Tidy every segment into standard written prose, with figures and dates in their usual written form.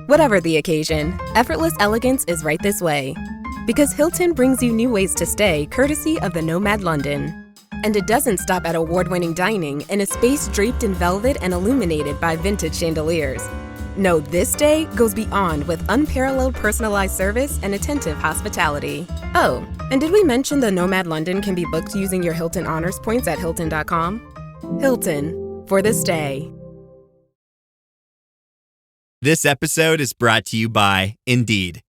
Whatever the occasion, effortless elegance is right this way. Because Hilton brings you new ways to stay courtesy of the Nomad London. And it doesn't stop at award-winning dining in a space draped in velvet and illuminated by vintage chandeliers. No, this day goes beyond with unparalleled personalized service and attentive hospitality. Oh, and did we mention the Nomad London can be booked using your Hilton Honors points at Hilton.com? Hilton, for the stay. This episode is brought to you by Indeed.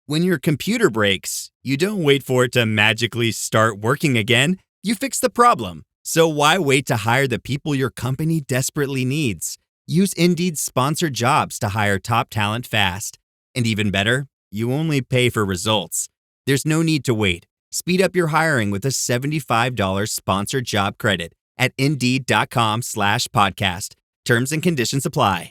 When your computer breaks, you don't wait for it to magically start working again. You fix the problem. So why wait to hire the people your company desperately needs? Use Indeed's sponsored jobs to hire top talent fast. And even better, you only pay for results. There's no need to wait. Speed up your hiring with a $75 sponsored job credit at Indeed.com/podcast. Terms and conditions apply.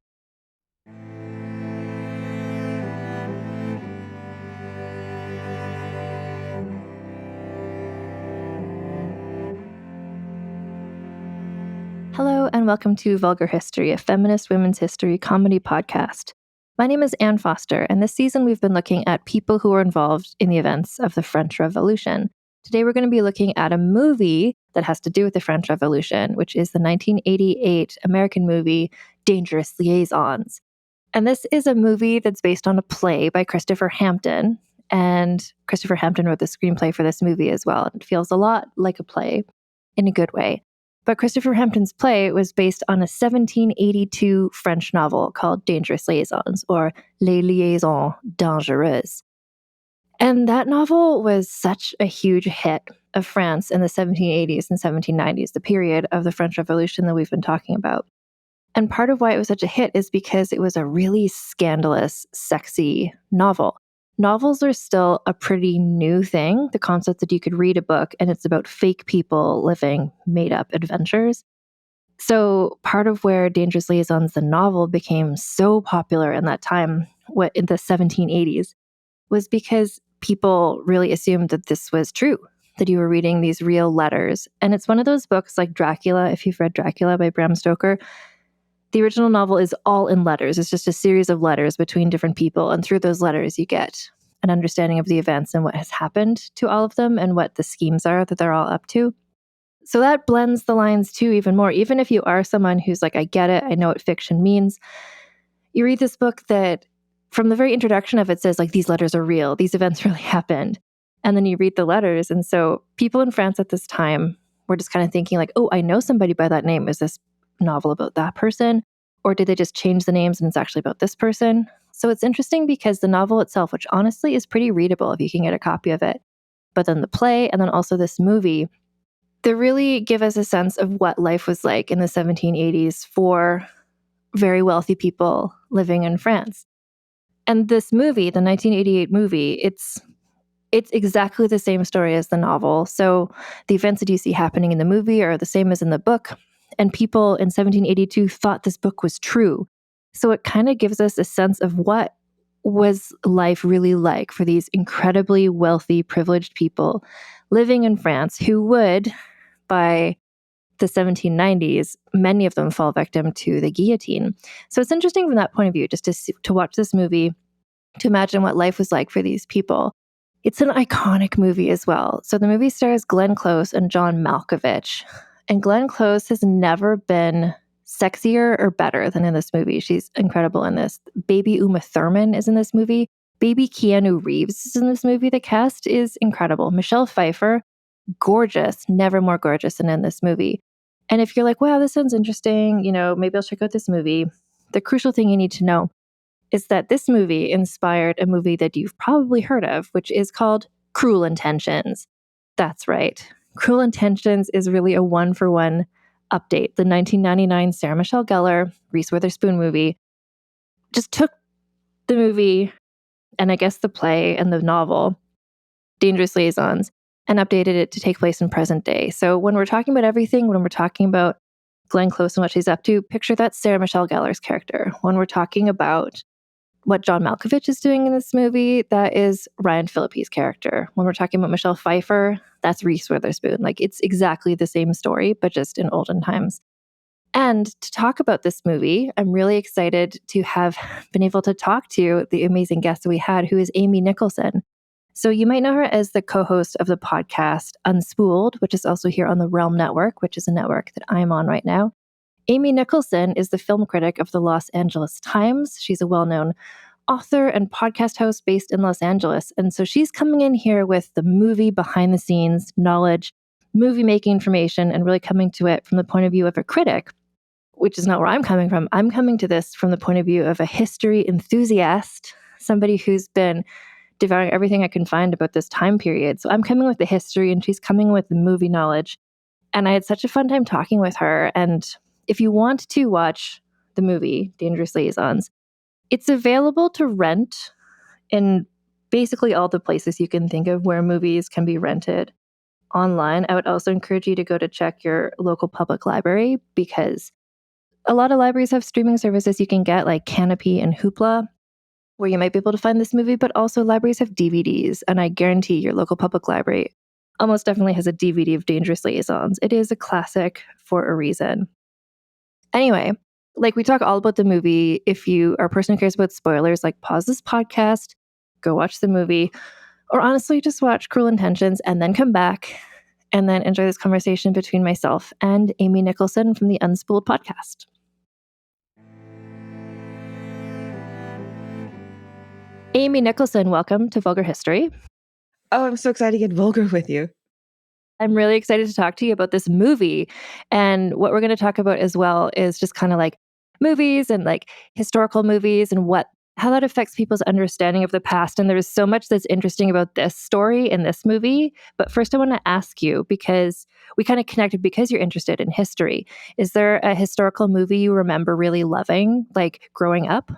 Hello and welcome to Vulgar History, a feminist women's history comedy podcast. My name is Anne Foster, and this season we've been looking at people who were involved in the events of the French Revolution. Today we're going to be looking at a movie that has to do with the French Revolution, which is the 1988 American movie Dangerous Liaisons. And this is a movie that's based on a play by Christopher Hampton, and Christopher Hampton wrote the screenplay for this movie as well. It feels a lot like a play in a good way. But Christopher Hampton's play was based on a 1782 French novel called Dangerous Liaisons, or Les Liaisons Dangereuses. And that novel was such a huge hit of France in the 1780s and 1790s, the period of the French Revolution that we've been talking about. And part of why it was such a hit is because it was a really scandalous, sexy novel. Novels are still a pretty new thing, the concept that you could read a book and it's about fake people living made-up adventures. So part of where Dangerous Liaisons, the novel, became so popular in that time, in the 1780s, was because people really assumed that this was true, that you were reading these real letters. And it's one of those books like Dracula, if you've read Dracula by Bram Stoker. The original novel is all in letters. It's just a series of letters between different people. And through those letters, you get an understanding of the events and what has happened to all of them and what the schemes are that they're all up to. So that blends the lines too even more. Even if you are someone who's like, I get it, I know what fiction means. You read this book that from the very introduction of it says like, these letters are real. These events really happened. And then you read the letters. And so people in France at this time were just kind of thinking like, oh, I know somebody by that name. Is this novel about that person? Or did they just change the names and it's actually about this person? So it's interesting because the novel itself, which honestly is pretty readable if you can get a copy of it, but then the play and then also this movie, they really give us a sense of what life was like in the 1780s for very wealthy people living in France. And this movie, the 1988 movie, it's exactly the same story as the novel. So the events that you see happening in the movie are the same as in the book. And people in 1782 thought this book was true. So it kind of gives us a sense of what was life really like for these incredibly wealthy, privileged people living in France who would, by the 1790s, many of them fall victim to the guillotine. So it's interesting from that point of view, just to watch this movie, to imagine what life was like for these people. It's an iconic movie as well. So the movie stars Glenn Close and John Malkovich. And Glenn Close has never been sexier or better than in this movie. She's incredible in this. Baby Uma Thurman is in this movie. Baby Keanu Reeves is in this movie. The cast is incredible. Michelle Pfeiffer, gorgeous, never more gorgeous than in this movie. And if you're like, wow, this sounds interesting, maybe I'll check out this movie. The crucial thing you need to know is that this movie inspired a movie that you've probably heard of, which is called Cruel Intentions. That's right. Cruel Intentions is really a one-for-one update. The 1999 Sarah Michelle Gellar, Reese Witherspoon movie just took the movie and I guess the play and the novel, Dangerous Liaisons, and updated it to take place in present day. So when we're talking about everything, when we're talking about Glenn Close and what she's up to, picture that Sarah Michelle Gellar's character. When we're talking about what John Malkovich is doing in this movie, that is Ryan Phillippe's character. When we're talking about Michelle Pfeiffer, that's Reese Witherspoon. Like, it's exactly the same story, but just in olden times. And to talk about this movie, I'm really excited to have been able to talk to the amazing guest that we had, who is Amy Nicholson. So you might know her as the co-host of the podcast Unspooled, which is also here on the Realm Network, which is a network that I'm on right now. Amy Nicholson is the film critic of the Los Angeles Times. She's a well-known author and podcast host based in Los Angeles. And so she's coming in here with the movie behind the scenes knowledge, movie making information, and really coming to it from the point of view of a critic, which is not where I'm coming from. I'm coming to this from the point of view of a history enthusiast, somebody who's been devouring everything I can find about this time period. So I'm coming with the history and she's coming with the movie knowledge. And I had such a fun time talking with her. And if you want to watch the movie, Dangerous Liaisons, it's available to rent in basically all the places you can think of where movies can be rented online. I would also encourage you to go to check your local public library because a lot of libraries have streaming services you can get, like Canopy and Hoopla, where you might be able to find this movie, but also libraries have DVDs. And I guarantee your local public library almost definitely has a DVD of Dangerous Liaisons. It is a classic for a reason. Anyway, like we talk all about the movie. If you are a person who cares about spoilers, like pause this podcast, go watch the movie, or honestly just watch Cruel Intentions and then come back and then enjoy this conversation between myself and Amy Nicholson from the Unspooled podcast. Amy Nicholson, welcome to Vulgar History. Oh, I'm so excited to get vulgar with you. I'm really excited to talk to you about this movie. And what we're going to talk about as well is just kind of like movies and like historical movies and how that affects people's understanding of the past. And there's so much that's interesting about this story in this movie. But first, I want to ask you, because we kind of connected because you're interested in history. Is there a historical movie you remember really loving, like growing up?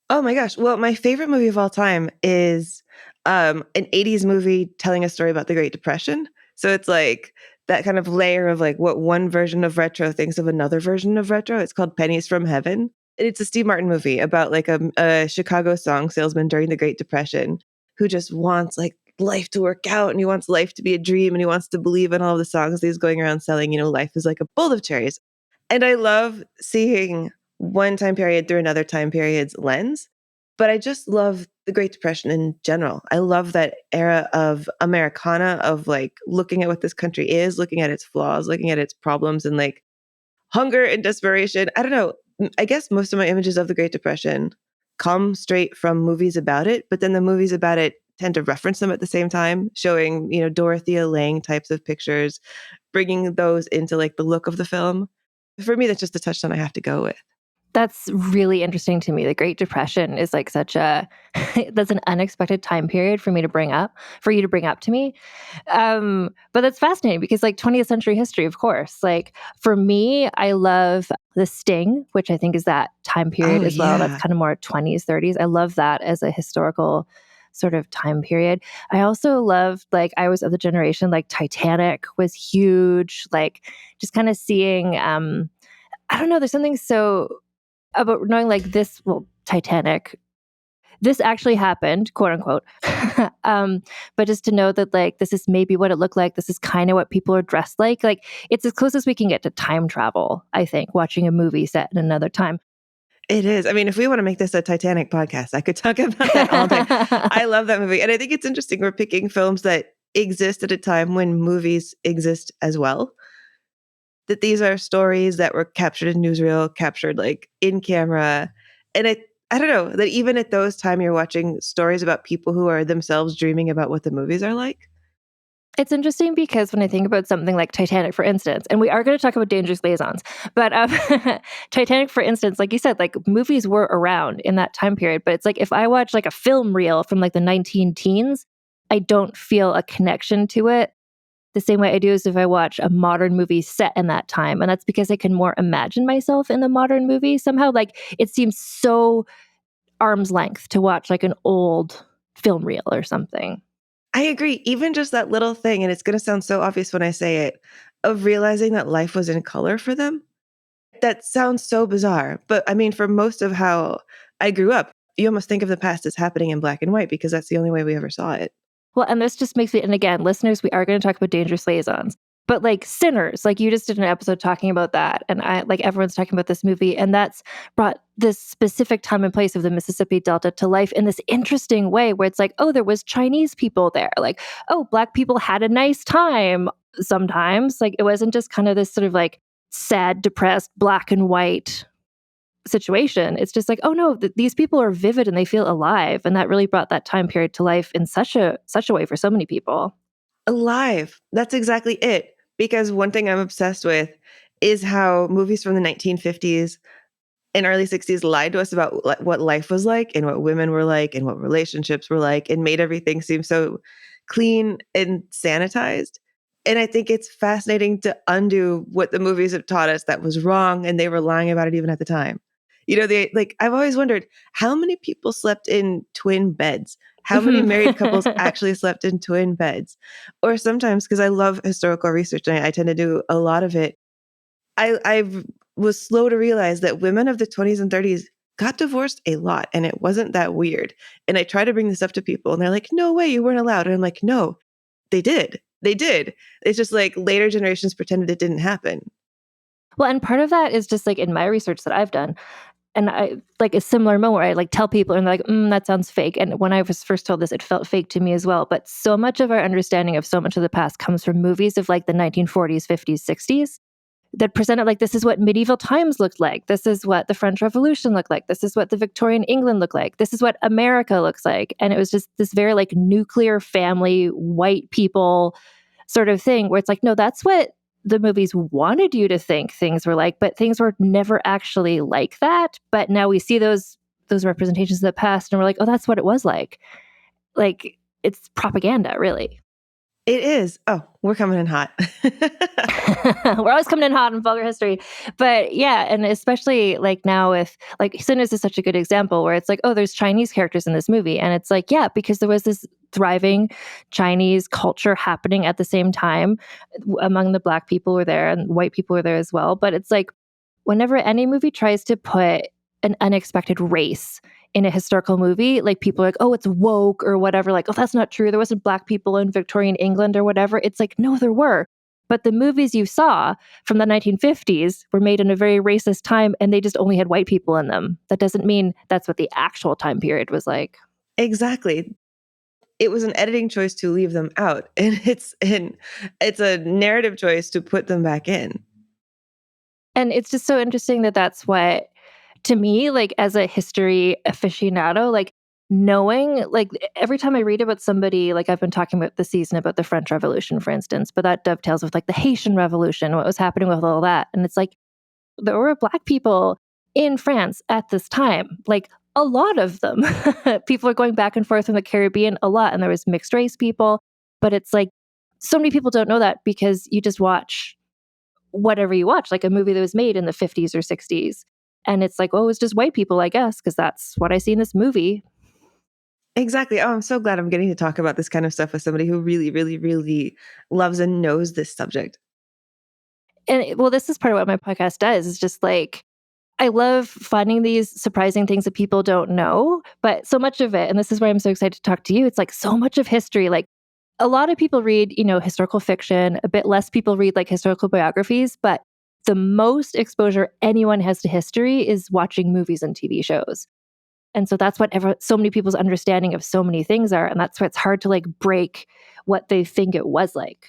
Oh my gosh. Well, my favorite movie of all time is an 80s movie telling a story about the Great Depression. So it's like that kind of layer of like what one version of retro thinks of another version of retro. It's called Pennies from Heaven. It's a Steve Martin movie about like a Chicago song salesman during the Great Depression who just wants like life to work out and he wants life to be a dream and he wants to believe in all of the songs that he's going around selling, life is like a bowl of cherries. And I love seeing one time period through another time period's lens. But I just love the Great Depression in general. I love that era of Americana, of like looking at what this country is, looking at its flaws, looking at its problems and like hunger and desperation. I don't know. I guess most of my images of the Great Depression come straight from movies about it, but then the movies about it tend to reference them at the same time, showing, Dorothea Lange types of pictures, bringing those into like the look of the film. For me, that's just a touchstone I have to go with. That's really interesting to me. The Great Depression is like that's an unexpected time period for you to bring up to me. But that's fascinating because like 20th century history, of course, like for me, I love The Sting, which I think is that time period as well. That's kind of more 20s, 30s. I love that as a historical sort of time period. I also loved, like, I was of the generation, like Titanic was huge, like just kind of seeing, I don't know, there's something so about knowing like this, Titanic, this actually happened, quote unquote. But just to know that like, this is maybe what it looked like. This is kind of what people are dressed like. Like it's as close as we can get to time travel, I think, watching a movie set in another time. It is. I mean, if we want to make this a Titanic podcast, I could talk about that all day. I love that movie. And I think it's interesting. We're picking films that exist at a time when movies exist as well. That these are stories that were captured in newsreel, captured like in camera. And I don't know, that even at those time you're watching stories about people who are themselves dreaming about what the movies are like. It's interesting because when I think about something like Titanic, for instance, and we are going to talk about Dangerous Liaisons, but Titanic, for instance, like you said, like movies were around in that time period. But it's like if I watch like a film reel from like the 19 teens, I don't feel a connection to it the same way I do as if I watch a modern movie set in that time. And that's because I can more imagine myself in the modern movie. Somehow, like, it seems so arm's length to watch like an old film reel or something. I agree. Even just that little thing, and it's going to sound so obvious when I say it, of realizing that life was in color for them. That sounds so bizarre. But I mean, for most of how I grew up, you almost think of the past as happening in black and white because that's the only way we ever saw it. Well, and this just makes me, and again, listeners, we are going to talk about Dangerous Liaisons. But like Sinners, like you just did an episode talking about that. And I like everyone's talking about this movie. And that's brought this specific time and place of the Mississippi Delta to life in this interesting way where it's like, oh, there was Chinese people there. Like, oh, Black people had a nice time sometimes. Like it wasn't just kind of this sort of like sad, depressed, black and white situation. It's just like, oh no, these people are vivid and they feel alive. And that really brought that time period to life in such a way for so many people. Alive. That's exactly it. Because one thing I'm obsessed with is how movies from the 1950s and early 60s lied to us about what life was like and what women were like and what relationships were like and made everything seem so clean and sanitized. And I think it's fascinating to undo what the movies have taught us that was wrong and they were lying about it even at the time. I've always wondered how many people slept in twin beds? How many married couples actually slept in twin beds? Or sometimes, because I love historical research and I tend to do a lot of it, I was slow to realize that women of the 20s and 30s got divorced a lot and it wasn't that weird. And I try to bring this up to people and they're like, no way, you weren't allowed. And I'm like, no, they did. They did. It's just like later generations pretended it didn't happen. Well, and part of that is just like in my research that I've done, and I like a similar moment where I like tell people and they're like, that sounds fake. And when I was first told this, it felt fake to me as well. But so much of our understanding of so much of the past comes from movies of like the 1940s, 50s, 60s that presented like, this is what medieval times looked like. This is what the French Revolution looked like. This is what the Victorian England looked like. This is what America looks like. And it was just this very like nuclear family, white people sort of thing where it's like, no, that's what the movies wanted you to think things were like, but things were never actually like that. But now we see those representations of the past and we're like, oh, that's what it was like. Like it's propaganda, really. It is. Oh, we're coming in hot. We're always coming in hot in vulgar history. But yeah, and especially like now with like Sinners is such a good example where it's like, oh, there's Chinese characters in this movie. And it's like, yeah, because there was this thriving Chinese culture happening at the same time among the Black people were there and white people were there as well. But it's like whenever any movie tries to put an unexpected race in a historical movie, like people are like, oh, it's woke or whatever. Like, oh, that's not true. There wasn't Black people in Victorian England or whatever. It's like, no, there were. But the movies you saw from the 1950s were made in a very racist time and they just only had white people in them. That doesn't mean that's what the actual time period was like. Exactly. It was an editing choice to leave them out. And it's a narrative choice to put them back in. And it's just so interesting that that's what, to me, like as a history aficionado, like knowing, like every time I read about somebody, like I've been talking about this season about the French Revolution, for instance, but that dovetails with like the Haitian Revolution, what was happening with all that. And it's like, there were Black people in France at this time, like a lot of them. People are going back and forth in the Caribbean a lot, and there was mixed race people. But it's like, so many people don't know that because you just watch whatever you watch, like a movie that was made in the 50s or 60s. And it's like, oh, it's just white people, I guess, because that's what I see in this movie. Exactly. Oh, I'm so glad I'm getting to talk about this kind of stuff with somebody who really, really, really loves and knows this subject. And well, this is part of what my podcast does. Is just like, I love finding these surprising things that people don't know, but so much of it, and this is why I'm so excited to talk to you, it's like so much of history, like a lot of people read, historical fiction, a bit less people read like historical biographies, but the most exposure anyone has to history is watching movies and TV shows. And so that's what so many people's understanding of so many things are. And that's why it's hard to like break what they think it was like.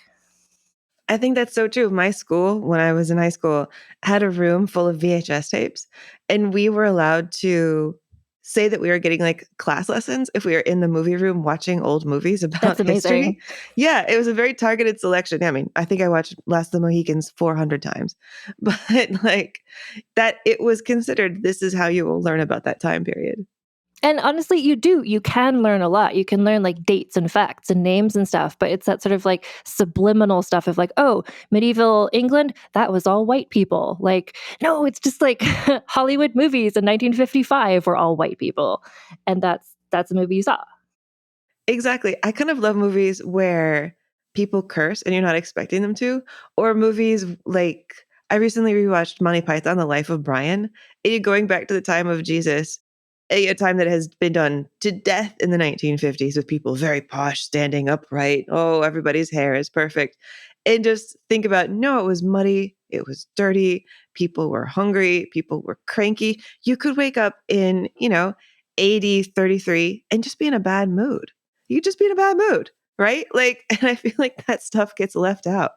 I think that's so true. My school, when I was in high school, had a room full of VHS tapes, and we were allowed to say that we were getting like class lessons if we were in the movie room watching old movies about That's amazing. history. Yeah, it was a very targeted selection. I mean, I think I watched Last of the Mohicans 400 times, but like that, it was considered this is how you will learn about that time period. And honestly, you can learn a lot. You can learn like dates and facts and names and stuff, but it's that sort of like subliminal stuff of like, oh, medieval England, that was all white people. Like, no, it's just like Hollywood movies in 1955 were all white people. And that's a movie you saw. Exactly. I kind of love movies where people curse and you're not expecting them to, or movies like I recently rewatched Monty Python, The Life of Brian, and you're going back to the time of Jesus, a time that has been done to death in the 1950s with people very posh, standing upright. Oh, everybody's hair is perfect. And just think about, no, it was muddy, it was dirty, people were hungry, people were cranky. You could wake up in, 80, 33 and just be in a bad mood. You could just be in a bad mood, right? Like, and I feel like that stuff gets left out.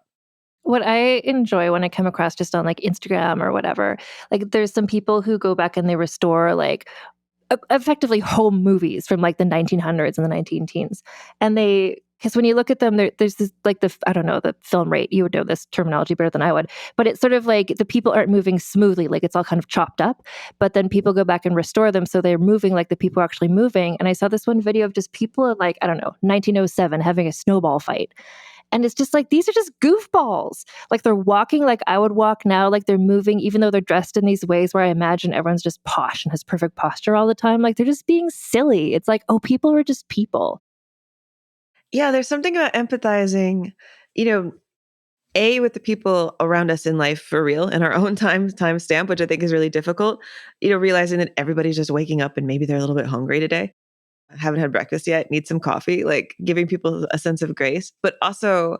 What I enjoy when I come across just on like Instagram or whatever, like there's some people who go back and they restore like effectively home movies from like the 1900s and the 19 teens. And because when you look at them, there's this like I don't know, the film rate, you would know this terminology better than I would, but it's sort of like the people aren't moving smoothly, like it's all kind of chopped up. But then people go back and restore them. So they're moving like the people are actually moving. And I saw this one video of just people at like, I don't know, 1907 having a snowball fight. And it's just like, these are just goofballs. Like they're walking like I would walk now, like they're moving, even though they're dressed in these ways where I imagine everyone's just posh and has perfect posture all the time. Like they're just being silly. It's like, oh, people are just people. Yeah, there's something about empathizing, you know, with the people around us in life for real in our own timestamp, which I think is really difficult, realizing that everybody's just waking up and maybe they're a little bit hungry today. Haven't had breakfast yet, need some coffee, like giving people a sense of grace, but also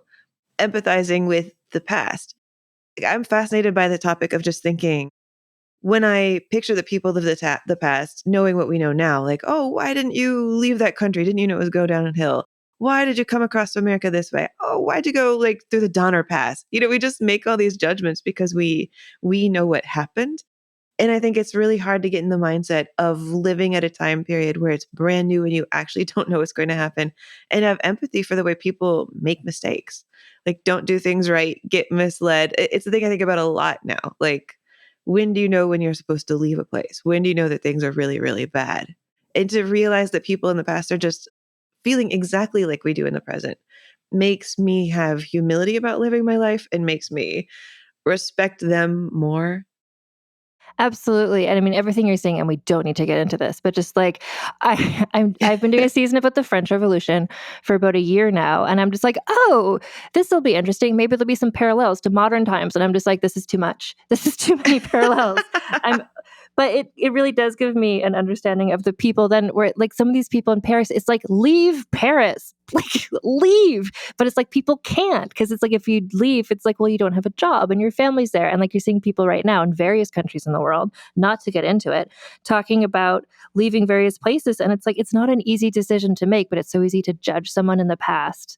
empathizing with the past. Like, I'm fascinated by the topic of just thinking, when I picture the people of the past, knowing what we know now, like, oh, why didn't you leave that country? Didn't you know it was go downhill? Why did you come across America this way? Oh, why'd you go like through the Donner Pass? We just make all these judgments because we know what happened. And I think it's really hard to get in the mindset of living at a time period where it's brand new and you actually don't know what's going to happen, and have empathy for the way people make mistakes. Like, don't do things right, get misled. It's the thing I think about a lot now. Like, when do you know when you're supposed to leave a place? When do you know that things are really, really bad? And to realize that people in the past are just feeling exactly like we do in the present makes me have humility about living my life and makes me respect them more. Absolutely. And I mean, everything you're saying, and we don't need to get into this, but just like, I've been doing a season about the French Revolution for about a year now. And I'm just like, oh, this will be interesting. Maybe there'll be some parallels to modern times. And I'm just like, this is too much. This is too many parallels. But it really does give me an understanding of the people then, where like some of these people in Paris, it's like, leave Paris, like leave. But it's like people can't, because it's like, if you leave, it's like, well, you don't have a job and your family's there. And like you're seeing people right now in various countries in the world, not to get into it, talking about leaving various places. And it's like, it's not an easy decision to make, but it's so easy to judge someone in the past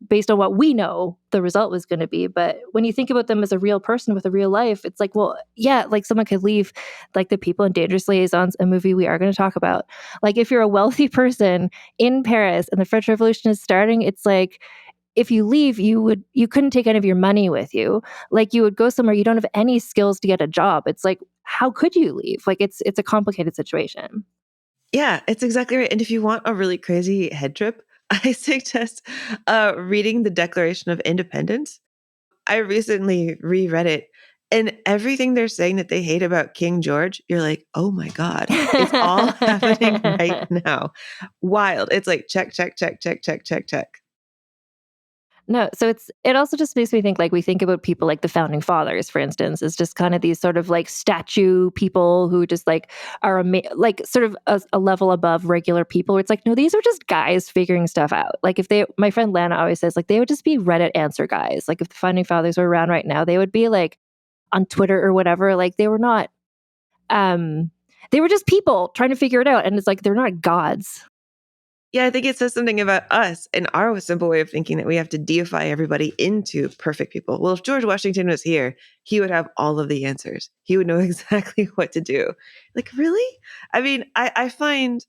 based on what we know the result was going to be. But when you think about them as a real person with a real life, it's like, well, yeah, like someone could leave, like the people in Dangerous Liaisons, a movie we are going to talk about. Like if you're a wealthy person in Paris and the French Revolution is starting, it's like, if you leave, you couldn't take any of your money with you. Like you would go somewhere, you don't have any skills to get a job. It's like, how could you leave? Like it's a complicated situation. Yeah, it's exactly right. And if you want a really crazy head trip, I suggest reading the Declaration of Independence. I recently reread it, and everything they're saying that they hate about King George, you're like, oh my God, it's all happening right now. Wild. It's like check, check, check, check, check, check, check. No, so it also just makes me think, like we think about people like the founding fathers, for instance, is just kind of these sort of like statue people who just like are like sort of a level above regular people. It's like, no, these are just guys figuring stuff out. Like my friend Lana always says, like they would just be Reddit answer guys. Like if the founding fathers were around right now, they would be like on Twitter or whatever. Like they were not, they were just people trying to figure it out. And it's like, they're not gods. Yeah, I think it says something about us and our simple way of thinking that we have to deify everybody into perfect people. Well, if George Washington was here, he would have all of the answers. He would know exactly what to do. Like, really? I mean, I find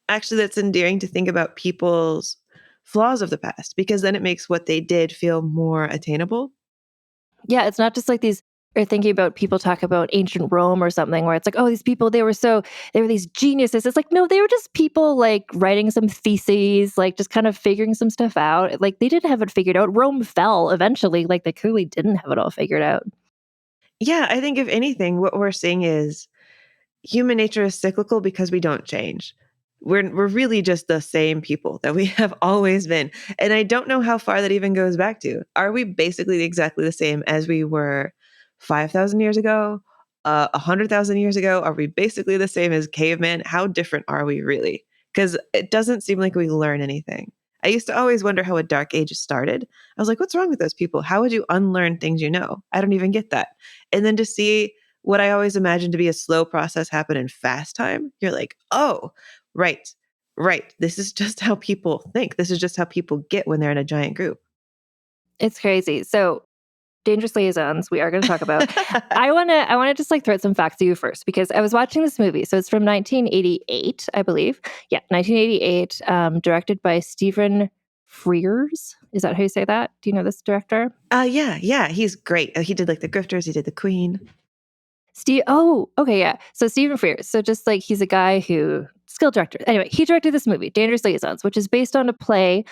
actually that's endearing to think about people's flaws of the past, because then it makes what they did feel more attainable. Yeah, it's not just like these, or thinking about people talk about ancient Rome or something where it's like, oh, these people, they were these geniuses. It's like, no, they were just people like writing some theses, like just kind of figuring some stuff out. Like they didn't have it figured out. Rome fell eventually. Like they clearly didn't have it all figured out. Yeah, I think if anything, what we're seeing is human nature is cyclical because we don't change. We're really just the same people that we have always been. And I don't know how far that even goes back to. Are we basically exactly the same as we were 5,000 years ago? 100,000 years ago? Are we basically the same as caveman? How different are we really? Because it doesn't seem like we learn anything. I used to always wonder how a dark age started. I was like, what's wrong with those people? How would you unlearn things you know? I don't even get that. And then to see what I always imagined to be a slow process happen in fast time, you're like, oh, right, right. This is just how people think. This is just how people get when they're in a giant group. It's crazy. So Dangerous Liaisons, we are going to talk about. I want to just like throw out some facts to you first, because I was watching this movie. So it's from 1988, I believe. Yeah, 1988, directed by Stephen Frears. Is that how you say that? Do you know this director? Yeah. He's great. He did like The Grifters. He did The Queen. Oh, okay, yeah. So Stephen Frears. So just like he's a guy who, skilled director. Anyway, he directed this movie, Dangerous Liaisons, which is based on a play.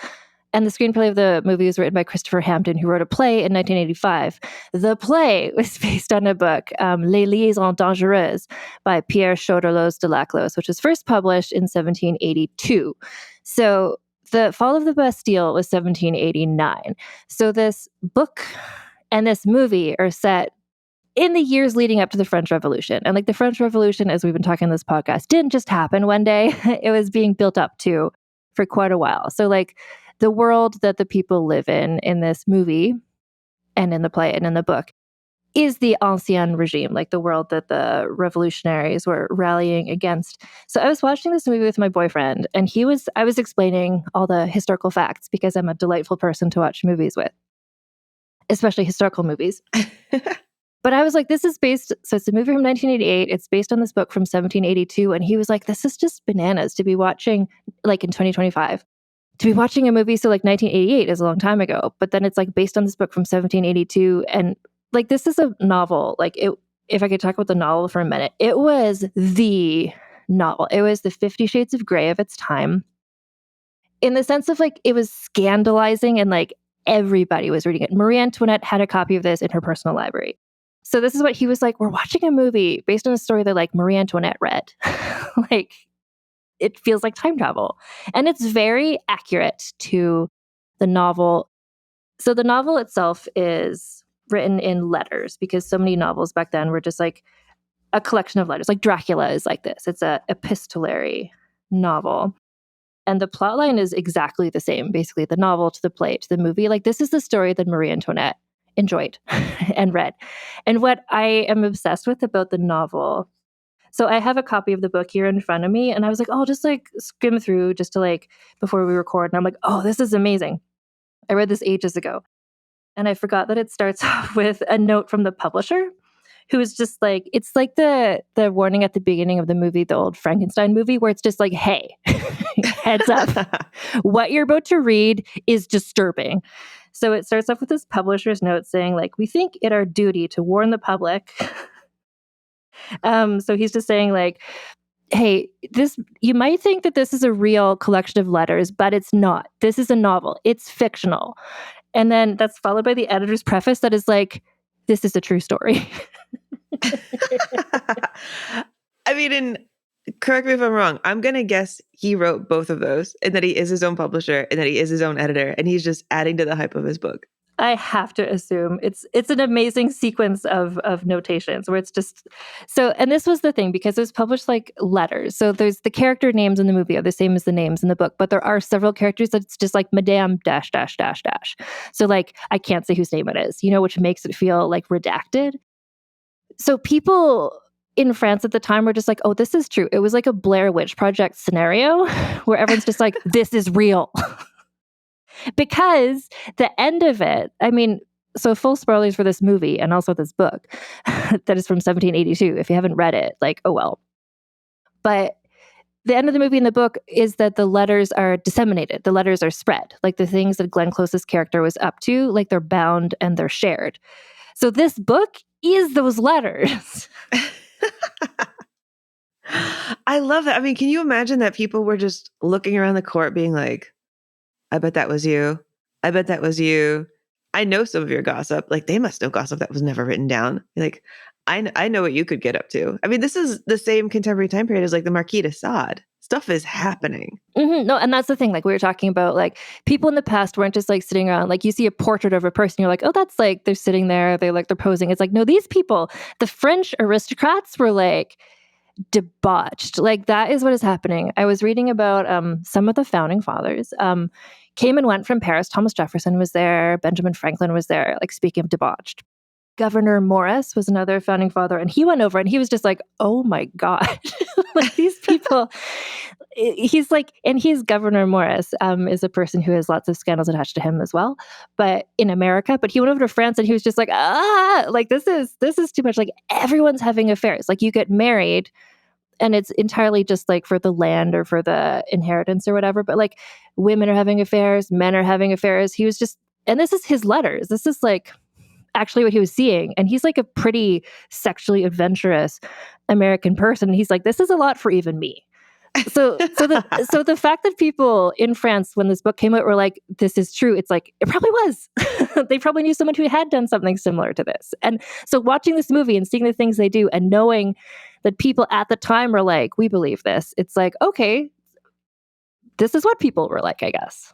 And the screenplay of the movie was written by Christopher Hampton, who wrote a play in 1985. The play was based on a book, Les Liaisons Dangereuses, by Pierre Choderlos de Laclos, which was first published in 1782. So the fall of the Bastille was 1789. So this book and this movie are set in the years leading up to the French Revolution. And like the French Revolution, as we've been talking in this podcast, didn't just happen one day. It was being built up to for quite a while. So like the world that the people live in this movie and in the play and in the book is the ancien regime, like the world that the revolutionaries were rallying against. So I was watching this movie with my boyfriend, and I was explaining all the historical facts because I'm a delightful person to watch movies with, especially historical movies. But I was like, so it's a movie from 1988. It's based on this book from 1782. And he was like, this is just bananas to be watching, like in 2025, to be watching a movie. So like 1988 is a long time ago, but then it's like based on this book from 1782. And like, this is a novel. Like if I could talk about the novel for a minute, it was the novel. It was the 50 Shades of Grey of its time, in the sense of like, it was scandalizing and like everybody was reading it. Marie Antoinette had a copy of this in her personal library. So this is what he was like, we're watching a movie based on a story that like Marie Antoinette read. Like, it feels like time travel. And it's very accurate to the novel. So the novel itself is written in letters, because so many novels back then were just like a collection of letters. Like Dracula is like this. It's a epistolary novel. And the plotline is exactly the same, basically, the novel to the play to the movie. Like, this is the story that Marie Antoinette enjoyed and read. And what I am obsessed with about the novel, so I have a copy of the book here in front of me, and I was like, oh, just like skim through just to like before we record. And I'm like, oh, this is amazing. I read this ages ago. And I forgot that it starts off with a note from the publisher, who is just like, it's like the warning at the beginning of the movie, the old Frankenstein movie, where it's just like, hey, heads up, what you're about to read is disturbing. So it starts off with this publisher's note saying, like, we think it our duty to warn the public. So he's just saying, like, hey, you might think that this is a real collection of letters, but it's not. This is a novel. It's fictional. And then that's followed by the editor's preface that is like, this is a true story. I mean, correct me if I'm wrong, I'm going to guess he wrote both of those, and that he is his own publisher, and that he is his own editor, and he's just adding to the hype of his book. I have to assume it's an amazing sequence of notations where it's just so. And this was the thing, because it was published like letters. So there's the character names in the movie are the same as the names in the book, but there are several characters that it's just like Madame dash dash dash dash. So like I can't say whose name it is, which makes it feel like redacted. So people in France at the time were just like, oh, this is true. It was like a Blair Witch Project scenario where everyone's just like, this is real. Because the end of it, I mean, so full spoilers for this movie and also this book that is from 1782. If you haven't read it, like, oh well. But the end of the movie and the book is that the letters are disseminated. The letters are spread. Like the things that Glenn Close's character was up to, like they're bound and they're shared. So this book is those letters. I love that. I mean, can you imagine that people were just looking around the court being like, I bet that was you. I bet that was you. I know some of your gossip. Like, they must know gossip that was never written down. Like, I know what you could get up to. I mean, this is the same contemporary time period as like the Marquis de Sade. Stuff is happening. Mm-hmm. No, and that's the thing. Like we were talking about, like people in the past weren't just like sitting around. Like you see a portrait of a person, you're like, oh, that's like they're sitting there. They're posing. It's like, no, these people, the French aristocrats were like debauched. Like, that is what is happening. I was reading about some of the founding fathers came and went from Paris. Thomas Jefferson was there. Benjamin Franklin was there. Like, speaking of debauched. Governor Morris was another founding father, and he went over and he was just like, oh my God, like these people, he's like, and he's Governor Morris is a person who has lots of scandals attached to him as well, but in America, but he went over to France and he was just like, like this is too much. Like, everyone's having affairs. Like, you get married and it's entirely just like for the land or for the inheritance or whatever, but like women are having affairs, men are having affairs. He was just, and this is his letters. This is like actually what he was seeing. And he's like a pretty sexually adventurous American person. And he's like, this is a lot for even me. So the fact that people in France, when this book came out, were like, this is true. It's like, it probably was. They probably knew someone who had done something similar to this. And so watching this movie and seeing the things they do and knowing that people at the time were like, we believe this. It's like, okay, this is what people were like, I guess.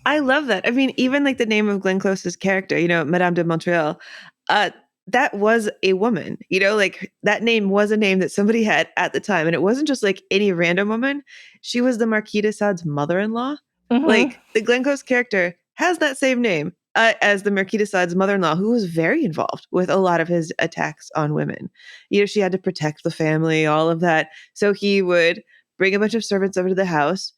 I love that. I mean, even like the name of Glenn Close's character, Madame de Montreal, that was a woman, like that name was a name that somebody had at the time. And it wasn't just like any random woman. She was the Marquis de Sade's mother-in-law. Mm-hmm. Like, the Glenn Close character has that same name as the Marquis de Sade's mother-in-law, who was very involved with a lot of his attacks on women. She had to protect the family, all of that. So he would bring a bunch of servants over to the house,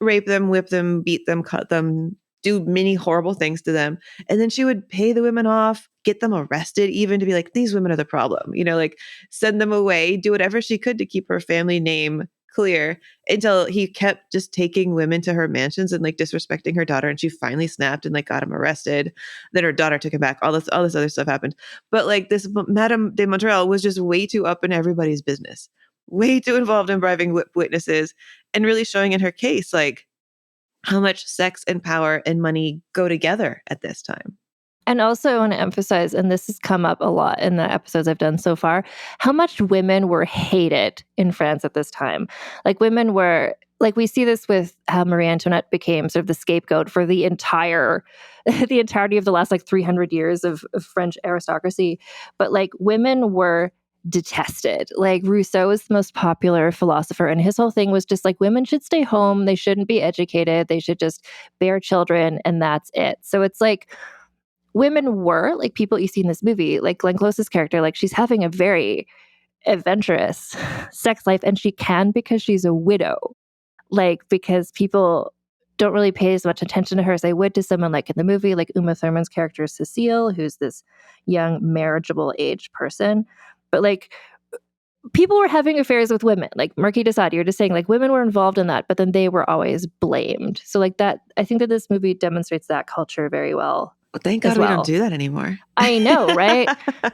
rape them, whip them, beat them, cut them, do many horrible things to them. And then she would pay the women off, get them arrested, even to be like, these women are the problem, like send them away, do whatever she could to keep her family name clear, until he kept just taking women to her mansions and like disrespecting her daughter. And she finally snapped and like got him arrested. Then her daughter took him back. All this other stuff happened. But like, this Madame de Montreal was just way too up in everybody's business, way too involved in bribing witnesses, and really showing in her case like how much sex and power and money go together at this time. And also I want to emphasize, and this has come up a lot in the episodes I've done so far, how much women were hated in France at this time. Like, women were, like, we see this with how Marie Antoinette became sort of the scapegoat for the entirety of the last like 300 years of French aristocracy. But like, women were detested. Like, Rousseau is the most popular philosopher, and his whole thing was just like, women should stay home, they shouldn't be educated, they should just bear children, and that's it. So it's like, women were like people you see in this movie, like Glenn Close's character, like she's having a very adventurous sex life, and she can because she's a widow, like because people don't really pay as much attention to her as they would to someone like in the movie, like Uma Thurman's character Cecile, who's this young marriageable age person. But like, people were having affairs with women, like Marquis de Sade. You're just saying like women were involved in that, but then they were always blamed. So like that, I think that this movie demonstrates that culture very well. Well, thank God we don't do that anymore. I know, right?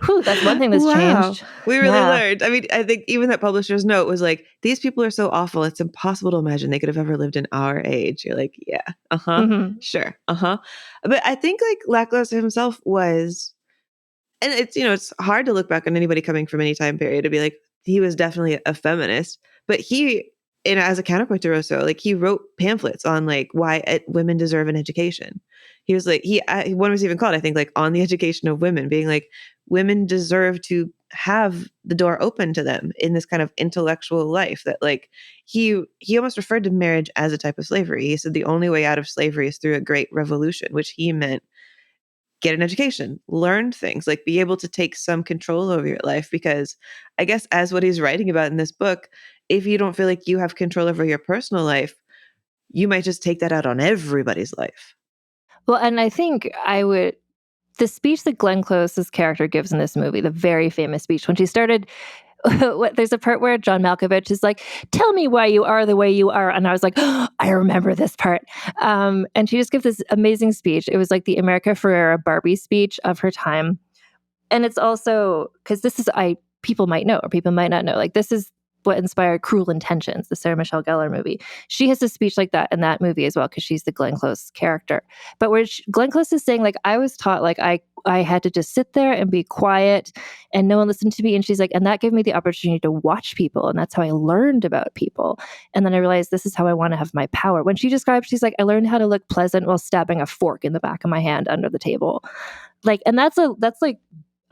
Whew, that's one thing that's changed. We really learned. I mean, I think even that publisher's note was like, these people are so awful, it's impossible to imagine they could have ever lived in our age. You're like, yeah, sure, But I think like Laclos himself was, and it's, it's hard to look back on anybody coming from any time period to be like, he was definitely a feminist, but he, and as a counterpoint to Rousseau, like he wrote pamphlets on like why women deserve an education. He was like, one was even called, I think, like On the Education of Women, being like, women deserve to have the door open to them in this kind of intellectual life. That like, he almost referred to marriage as a type of slavery. He said the only way out of slavery is through a great revolution, which he meant get an education, learn things, like be able to take some control over your life. Because I guess as what he's writing about in this book, if you don't feel like you have control over your personal life, you might just take that out on everybody's life. Well, and I think the speech that Glenn Close's character gives in this movie, the very famous speech, when she started, there's a part where John Malkovich is like, tell me why you are the way you are. And I was like, oh, I remember this part. And she just gives this amazing speech. It was like the America Ferrera Barbie speech of her time. And it's also, because this is, people might know or people might not know, like this is what inspired Cruel Intentions, the Sarah Michelle Gellar movie. She has a speech like that in that movie as well, because she's the Glenn Close character. But where Glenn Close is saying, like, I was taught, like, I had to just sit there and be quiet and no one listened to me. And she's like, and that gave me the opportunity to watch people. And that's how I learned about people. And then I realized this is how I want to have my power. When she describes, she's like, I learned how to look pleasant while stabbing a fork in the back of my hand under the table. Like, and that's like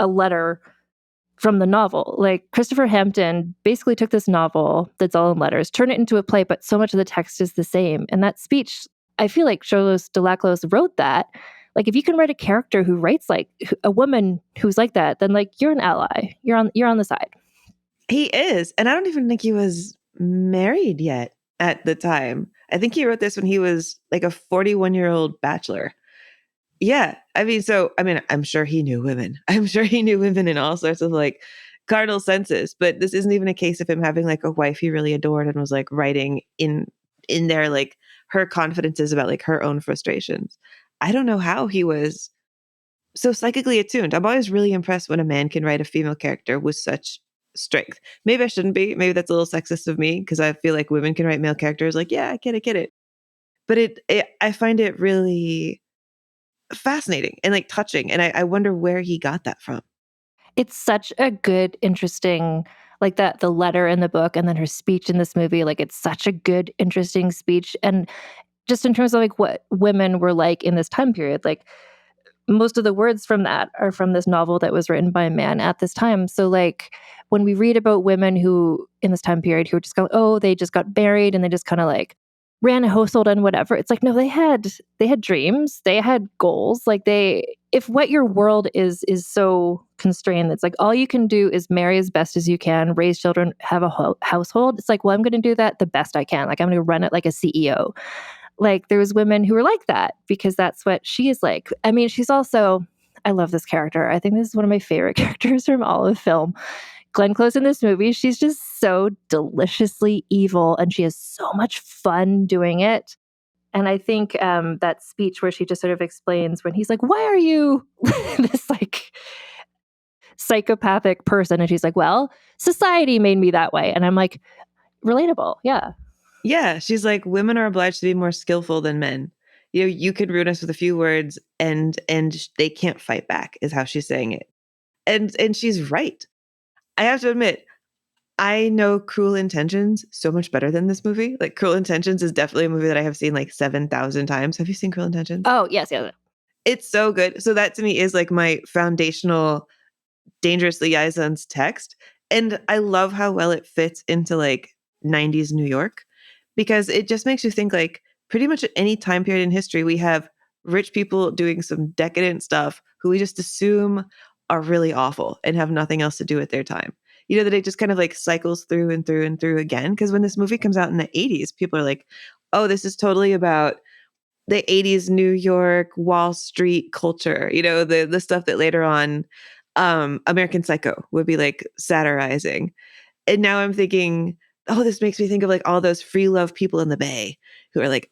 a letter from the novel. Like Christopher Hampton basically took this novel that's all in letters, turned it into a play, but so much of the text is the same. And that speech, I feel like Choderlos de Laclos wrote that. Like if you can write a character who writes like a woman who's like that, then like you're an ally. You're on the side. He is. And I don't even think he was married yet at the time. I think he wrote this when he was like a 41-year-old bachelor. Yeah. I'm sure he knew women. I'm sure he knew women in all sorts of like cardinal senses, but this isn't even a case of him having like a wife he really adored and was like writing in there like her confidences about like her own frustrations. I don't know how he was so psychically attuned. I'm always really impressed when a man can write a female character with such strength. Maybe I shouldn't be. Maybe that's a little sexist of me because I feel like women can write male characters. Like, yeah, I get it. But I find it really fascinating and like touching. And I wonder where he got that from. It's such a good, interesting, like that, the letter in the book and then her speech in this movie. Like it's such a good, interesting speech. And just in terms of like what women were like in this time period, like most of the words from that are from this novel that was written by a man at this time. So like when we read about women who in this time period who were just going, oh, they just got married and they just kind of like ran a household and whatever. It's like, no, they had dreams, they had goals. Like if what your world is so constrained, it's like all you can do is marry as best as you can, raise children, have a household. It's like, well, I'm going to do that the best I can. Like I'm going to run it like a CEO. Like there was women who were like that because that's what she is like. I mean, she's also, I love this character. I think this is one of my favorite characters from all of film. Glenn Close in this movie, she's just so deliciously evil and she has so much fun doing it. And I think that speech where she just sort of explains when he's like, why are you this like psychopathic person? And she's like, well, society made me that way. And I'm like, relatable. Yeah. Yeah, she's like, women are obliged to be more skillful than men. You could ruin us with a few words, and they can't fight back. Is how she's saying it, and she's right. I have to admit, I know Cruel Intentions so much better than this movie. Like, Cruel Intentions is definitely a movie that I have seen like 7,000 times. Have you seen Cruel Intentions? Oh yes, yes. It's so good. So that to me is like my foundational Dangerous Liaisons text, and I love how well it fits into like 90s New York. Because it just makes you think like pretty much at any time period in history, we have rich people doing some decadent stuff who we just assume are really awful and have nothing else to do with their time. You know, that it just kind of like cycles through and through and through again. Because when this movie comes out in the 80s, people are like, oh, this is totally about the 80s New York, Wall Street culture, you know, the stuff that later on American Psycho would be like satirizing. And now I'm thinking, oh, this makes me think of like all those free love people in the Bay who are like,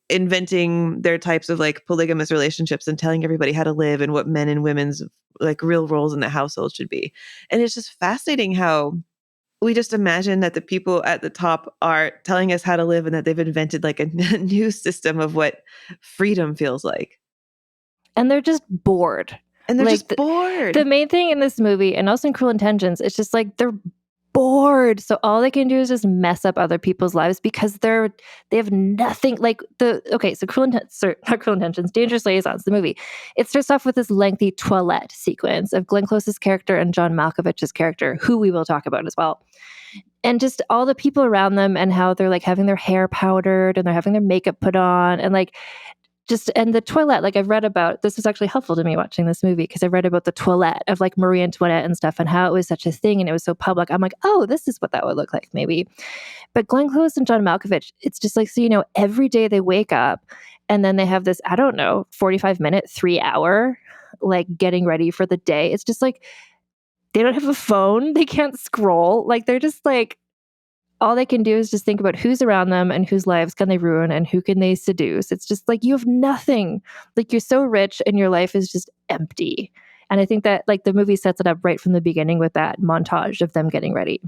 inventing their types of like polygamous relationships and telling everybody how to live and what men and women's like real roles in the household should be. And it's just fascinating how we just imagine that the people at the top are telling us how to live and that they've invented like a new system of what freedom feels like. And they're just bored. And they're like just bored. The main thing in this movie, and also in Cruel Intentions, it's just like they're bored. So all they can do is just mess up other people's lives because they have nothing. Like so not Cruel Intentions, Dangerous Liaisons, the movie. It starts off with this lengthy toilette sequence of Glenn Close's character and John Malkovich's character, who we will talk about as well. And just all the people around them and how they're like having their hair powdered and they're having their makeup put on and like and the toilet, like I've read about, this was actually helpful to me watching this movie because I read about the toilet of like Marie Antoinette and stuff and how it was such a thing and it was so public. I'm like, oh, this is what that would look like maybe. But Glenn Close and John Malkovich, it's just like, so, you know, every day they wake up and then they have this, 45-minute, 3-hour, like getting ready for the day. It's just like, they don't have a phone. They can't scroll. Like they're just like, all they can do is just think about who's around them and whose lives can they ruin and who can they seduce. It's just like you have nothing. Like you're so rich and your life is just empty. And I think that like the movie sets it up right from the beginning with that montage of them getting ready.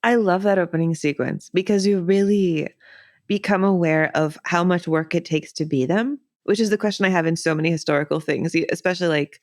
I love that opening sequence because you really become aware of how much work it takes to be them, which is the question I have in so many historical things, especially like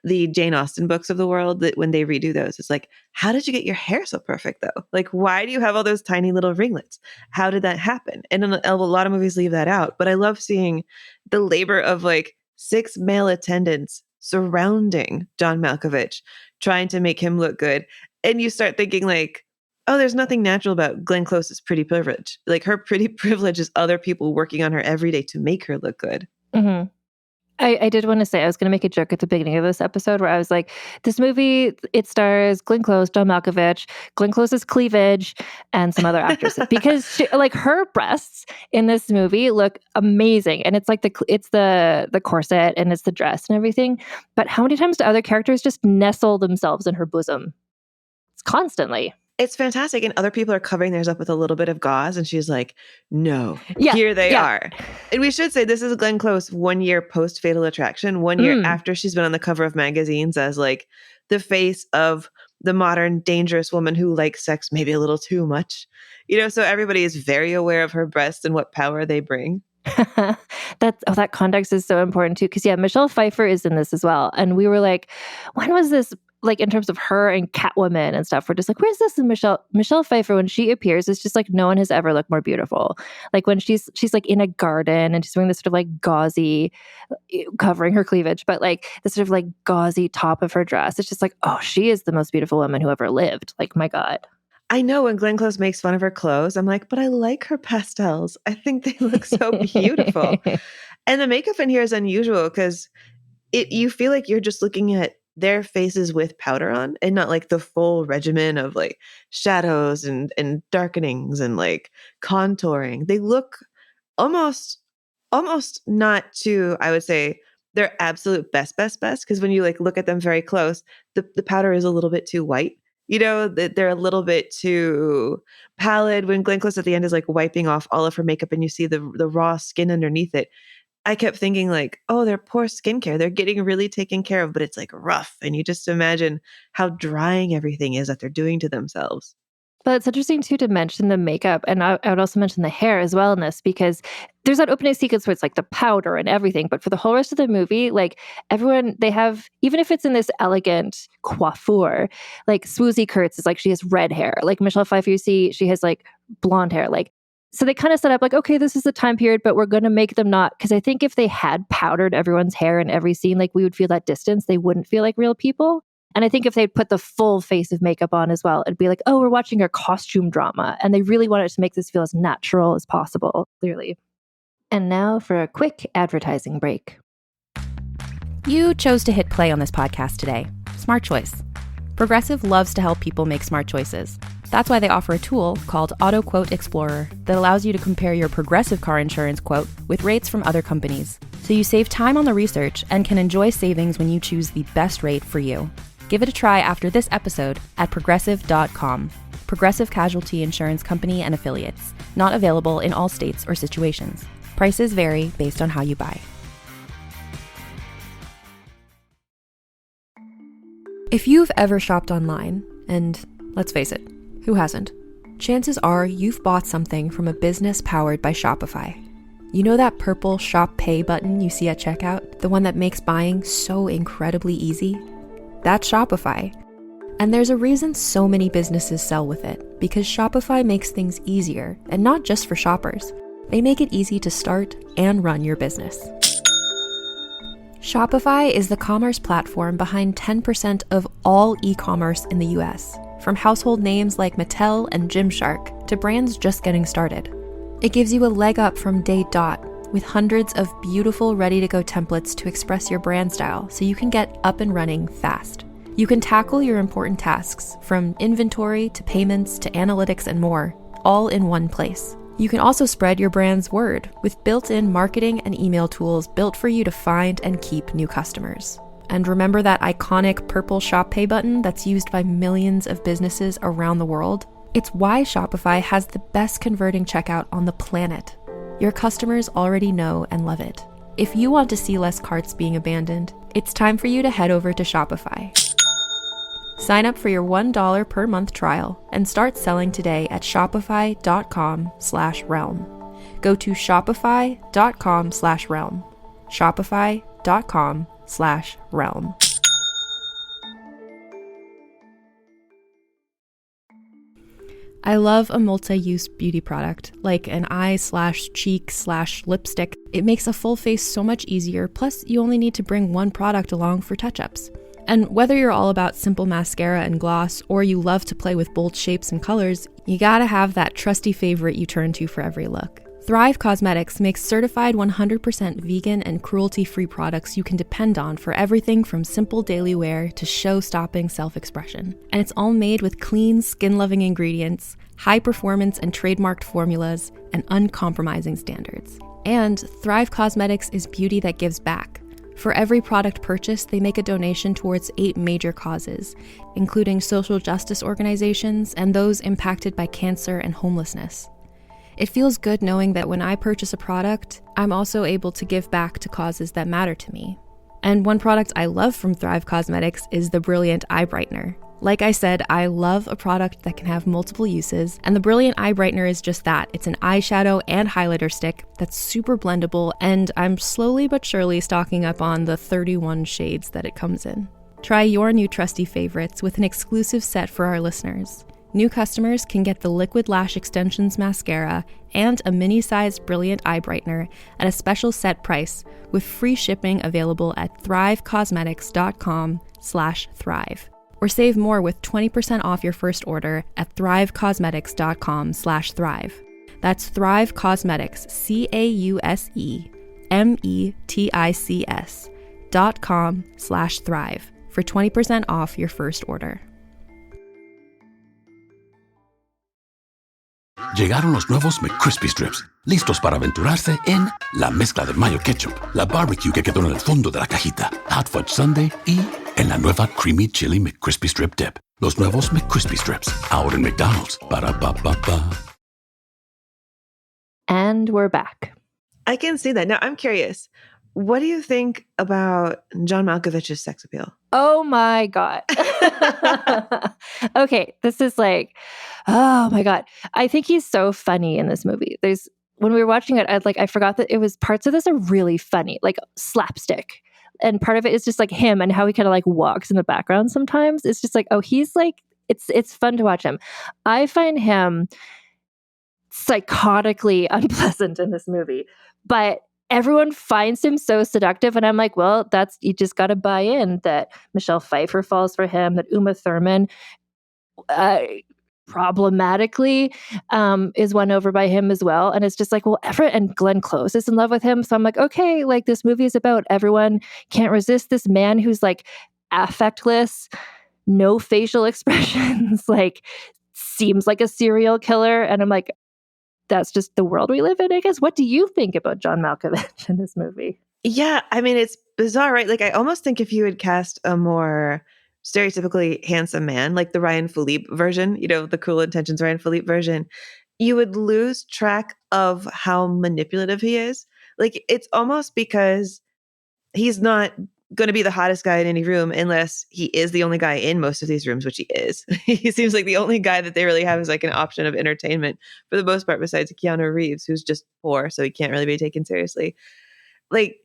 the Jane Austen books of the world, that when they redo those, it's like, how did you get your hair so perfect though? Like, why do you have all those tiny little ringlets? How did that happen? And a lot of movies leave that out, but I love seeing the labor of like 6 male attendants surrounding John Malkovich, trying to make him look good. And you start thinking like, oh, there's nothing natural about Glenn Close's pretty privilege. Like her pretty privilege is other people working on her every day to make her look good. Mm-hmm. I did want to say, I was going to make a joke at the beginning of this episode where I was like, this movie, it stars Glenn Close, John Malkovich, Glenn Close's cleavage, and some other actresses. Because she, like her breasts in this movie look amazing. And it's like it's the corset and it's the dress and everything. But how many times do other characters just nestle themselves in her bosom? It's constantly. It's fantastic. And other people are covering theirs up with a little bit of gauze. And she's like, no, Yeah, here they yeah. are. And we should say this is Glenn Close 1 year post Fatal Attraction, 1 year after she's been on the cover of magazines as like the face of the modern dangerous woman who likes sex maybe a little too much. You know, so everybody is very aware of her breasts and what power they bring. That context is so important too. Because Michelle Pfeiffer is in this as well. And we were like, when was this? Like in terms of her and Catwoman and stuff, we're just like, where's this in Michelle Pfeiffer when she appears? It's just like no one has ever looked more beautiful. Like when she's like in a garden and she's wearing this sort of like gauzy, covering her cleavage, but like this sort of like gauzy top of her dress. It's just like, oh, she is the most beautiful woman who ever lived. Like, my God. I know when Glenn Close makes fun of her clothes, I'm like, but I like her pastels. I think they look so beautiful. And the makeup in here is unusual because you feel like you're just looking at their faces with powder on and not like the full regimen of like shadows and darkenings and like contouring. They look almost not to, I would say, their absolute best. Because when you like look at them very close, the powder is a little bit too white. You know, they're a little bit too pallid. When Glenn Close at the end is like wiping off all of her makeup and you see the raw skin underneath it, I kept thinking like, oh, they're poor skincare. They're getting really taken care of, but it's like rough. And you just imagine how drying everything is that they're doing to themselves. But it's interesting too to mention the makeup. And I would also mention the hair as well in this, because there's that opening sequence where it's like the powder and everything. But for the whole rest of the movie, like everyone, they have, even if it's in this elegant coiffure, like Swoosie Kurtz is like, she has red hair. Like Michelle Pfeiffer, you see, she has like blonde hair. Like, so they kind of set up like, okay, this is the time period, but we're going to make them not, because I think if they had powdered everyone's hair in every scene, like we would feel that distance. They wouldn't feel like real people. And I think if they'd put the full face of makeup on as well, it'd be like, oh, we're watching a costume drama. And they really wanted to make this feel as natural as possible, clearly. And now for a quick advertising break. You chose to hit play on this podcast today. Smart choice. Progressive loves to help people make smart choices. That's why they offer a tool called Auto Quote Explorer that allows you to compare your Progressive car insurance quote with rates from other companies. So you save time on the research and can enjoy savings when you choose the best rate for you. Give it a try after this episode at progressive.com. Progressive Casualty Insurance Company and Affiliates. Not available in all states or situations. Prices vary based on how you buy. If you've ever shopped online, and let's face it, who hasn't? Chances are you've bought something from a business powered by Shopify. You know that purple Shop Pay button you see at checkout? The one that makes buying so incredibly easy? That's Shopify. And there's a reason so many businesses sell with it, because Shopify makes things easier, and not just for shoppers. They make it easy to start and run your business. Shopify is the commerce platform behind 10% of all e-commerce in the US, from household names like Mattel and Gymshark to brands just getting started. It gives you a leg up from day dot, with hundreds of beautiful ready-to-go templates to express your brand style so you can get up and running fast. You can tackle your important tasks, from inventory to payments to analytics and more, all in one place. You can also spread your brand's word with built-in marketing and email tools built for you to find and keep new customers. And remember that iconic purple Shop Pay button that's used by millions of businesses around the world? It's why Shopify has the best converting checkout on the planet. Your customers already know and love it. If you want to see less carts being abandoned, it's time for you to head over to Shopify. Sign up for your $1 per month trial and start selling today at shopify.com/realm. Go to shopify.com/realm. Shopify.com/realm. I love a multi-use beauty product, like an eye/cheek/lipstick It makes a full face so much easier, plus you only need to bring one product along for touch-ups. And whether you're all about simple mascara and gloss, or you love to play with bold shapes and colors, you gotta have that trusty favorite you turn to for every look. Thrive Causemetics makes certified 100% vegan and cruelty-free products you can depend on for everything from simple daily wear to show-stopping self-expression. And it's all made with clean, skin-loving ingredients, high-performance and trademarked formulas, and uncompromising standards. And Thrive Causemetics is beauty that gives back. For every product purchased, they make a donation towards 8 major causes, including social justice organizations and those impacted by cancer and homelessness. It feels good knowing that when I purchase a product, I'm also able to give back to causes that matter to me. And one product I love from Thrive Causemetics is the Brilliant Eye Brightener. Like I said, I love a product that can have multiple uses, and the Brilliant Eye Brightener is just that. It's an eyeshadow and highlighter stick that's super blendable, and I'm slowly but surely stocking up on the 31 shades that it comes in. Try your new trusty favorites with an exclusive set for our listeners. New customers can get the Liquid Lash Extensions mascara and a mini-sized Brilliant Eye Brightener at a special set price with free shipping available at thrivecosmetics.com/thrive. Or save more with 20% off your first order at thrivecosmetics.com/thrive. That's Thrive Cosmetics, CAUSEMETICS.com/thrive for 20% off your first order. Llegaron los nuevos McCrispy Strips, listos para aventurarse en la mezcla de mayo ketchup, la barbecue que quedó en el fondo de la cajita, Hot Fudge Sundae y en la nueva Creamy Chili McCrispy Strip Dip. Los nuevos McCrispy Strips, ahora en McDonald's. Ba-da-ba-ba-ba. And we're back. I can see that. Now, I'm curious. What do you think about John Malkovich's sex appeal? Oh my God. Okay, this is like, oh my God. I think he's so funny in this movie. When we were watching it, I forgot that it was parts of this are really funny, like slapstick. And part of it is just like him and how he kind of like walks in the background sometimes. It's just like, oh, he's like, it's fun to watch him. I find him psychotically unpleasant in this movie, but everyone finds him so seductive, and I'm like, well, you just got to buy in that Michelle Pfeiffer falls for him, that Uma Thurman problematically is won over by him as well. And it's just like, well, Everett and Glenn Close is in love with him. So I'm like, okay, like this movie is about everyone can't resist this man who's like affectless, no facial expressions, like seems like a serial killer. And I'm like, that's just the world we live in, I guess. What do you think about John Malkovich in this movie? Yeah, I mean, it's bizarre, right? Like, I almost think if you had cast a more stereotypically handsome man, like the Ryan Philippe version, the Cruel Intentions Ryan Philippe version, you would lose track of how manipulative he is. Like, it's almost because he's not going to be the hottest guy in any room unless he is the only guy in most of these rooms, which he is. He seems like the only guy that they really have is like an option of entertainment for the most part, besides Keanu Reeves, who's just poor, so he can't really be taken seriously. Like,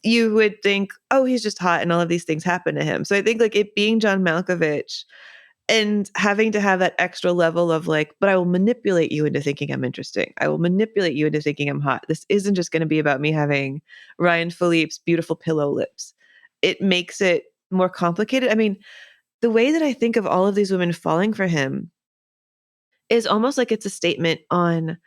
you would think, oh, he's just hot and all of these things happen to him. So I think like it being John Malkovich and having to have that extra level of like, but I will manipulate you into thinking I'm interesting. I will manipulate you into thinking I'm hot. This isn't just going to be about me having Ryan Philippe's beautiful pillow lips. It makes it more complicated. I mean, the way that I think of all of these women falling for him is almost like it's a statement on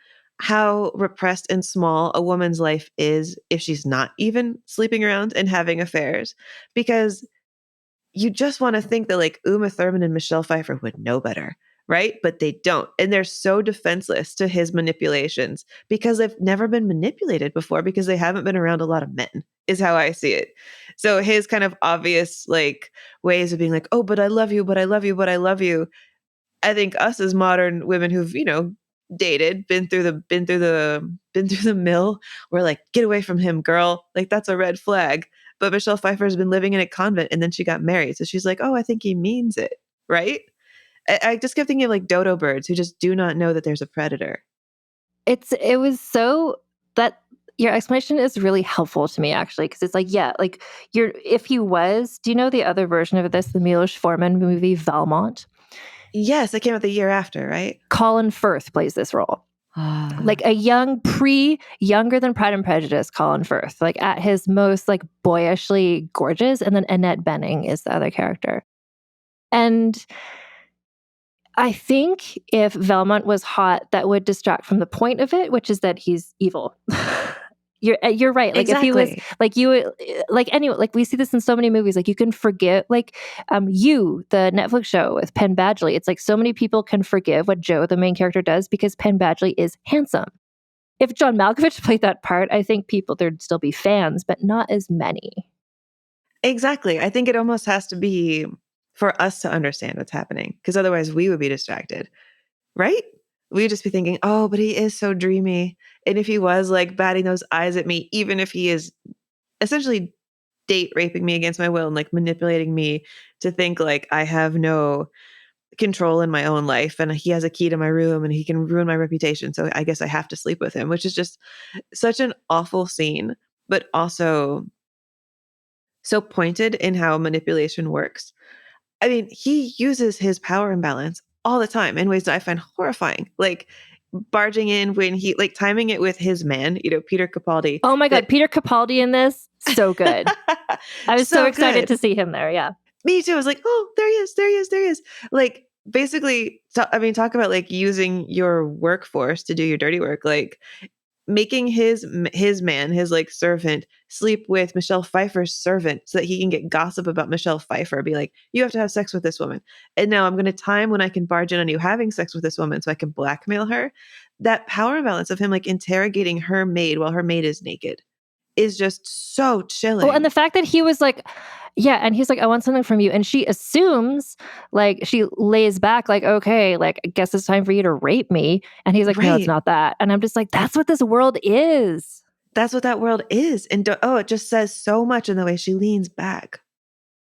how repressed and small a woman's life is if she's not even sleeping around and having affairs. Because you just want to think that like Uma Thurman and Michelle Pfeiffer would know better, right? But they don't. And they're so defenseless to his manipulations because they've never been manipulated before because they haven't been around a lot of men, is how I see it. So his kind of obvious like ways of being like, oh, but I love you, but I love you, but I love you. I think us as modern women who've, dated, been through the mill, we're like, get away from him, girl. Like that's a red flag. But Michelle Pfeiffer has been living in a convent and then she got married. So she's like, oh, I think he means it. Right? I just kept thinking of like dodo birds who just do not know that there's a predator. It was so that your explanation is really helpful to me actually, because it's like, yeah, like if he was, do you know the other version of this, the Milos Forman movie Valmont? Yes, it came out the year after, right? Colin Firth plays this role. Like a younger than Pride and Prejudice Colin Firth, like at his most like boyishly gorgeous, and then Annette Bening is the other character. And I think if Valmont was hot, that would distract from the point of it, which is that he's evil. You're right. Like if he was like you, like anyway, like we see this in so many movies. Like you can forgive, like the Netflix show with Penn Badgley. It's like so many people can forgive what Joe, the main character, does because Penn Badgley is handsome. If John Malkovich played that part, I think there'd still be fans, but not as many. Exactly. I think it almost has to be for us to understand what's happening, because otherwise we would be distracted, right? We would just be thinking, oh, but he is so dreamy. And if he was like batting those eyes at me, even if he is essentially date raping me against my will and like manipulating me to think like I have no control in my own life and he has a key to my room and he can ruin my reputation. So I guess I have to sleep with him, which is just such an awful scene, but also so pointed in how manipulation works. I mean, he uses his power imbalance all the time in ways that I find horrifying. Like barging in when he, like timing it with his man, Peter Capaldi. Oh my God, Peter Capaldi in this, so good. I was so excited to see him there, yeah. Me too. I was like, oh, there he is. Like basically, talk about like using your workforce to do your dirty work. Like making his man, his like servant, sleep with Michelle Pfeiffer's servant so that he can get gossip about Michelle Pfeiffer. Be like, you have to have sex with this woman. And now I'm going to time when I can barge in on you having sex with this woman so I can blackmail her. That power imbalance of him like interrogating her maid while her maid is naked is just so chilling. Oh, and the fact that he was like, yeah, and he's like, I want something from you. And she assumes, like, she lays back, like, okay, like, I guess it's time for you to rape me. And he's like, no, it's not that. And I'm just like, that's what this world is. That's what that world is. And it just says so much in the way she leans back.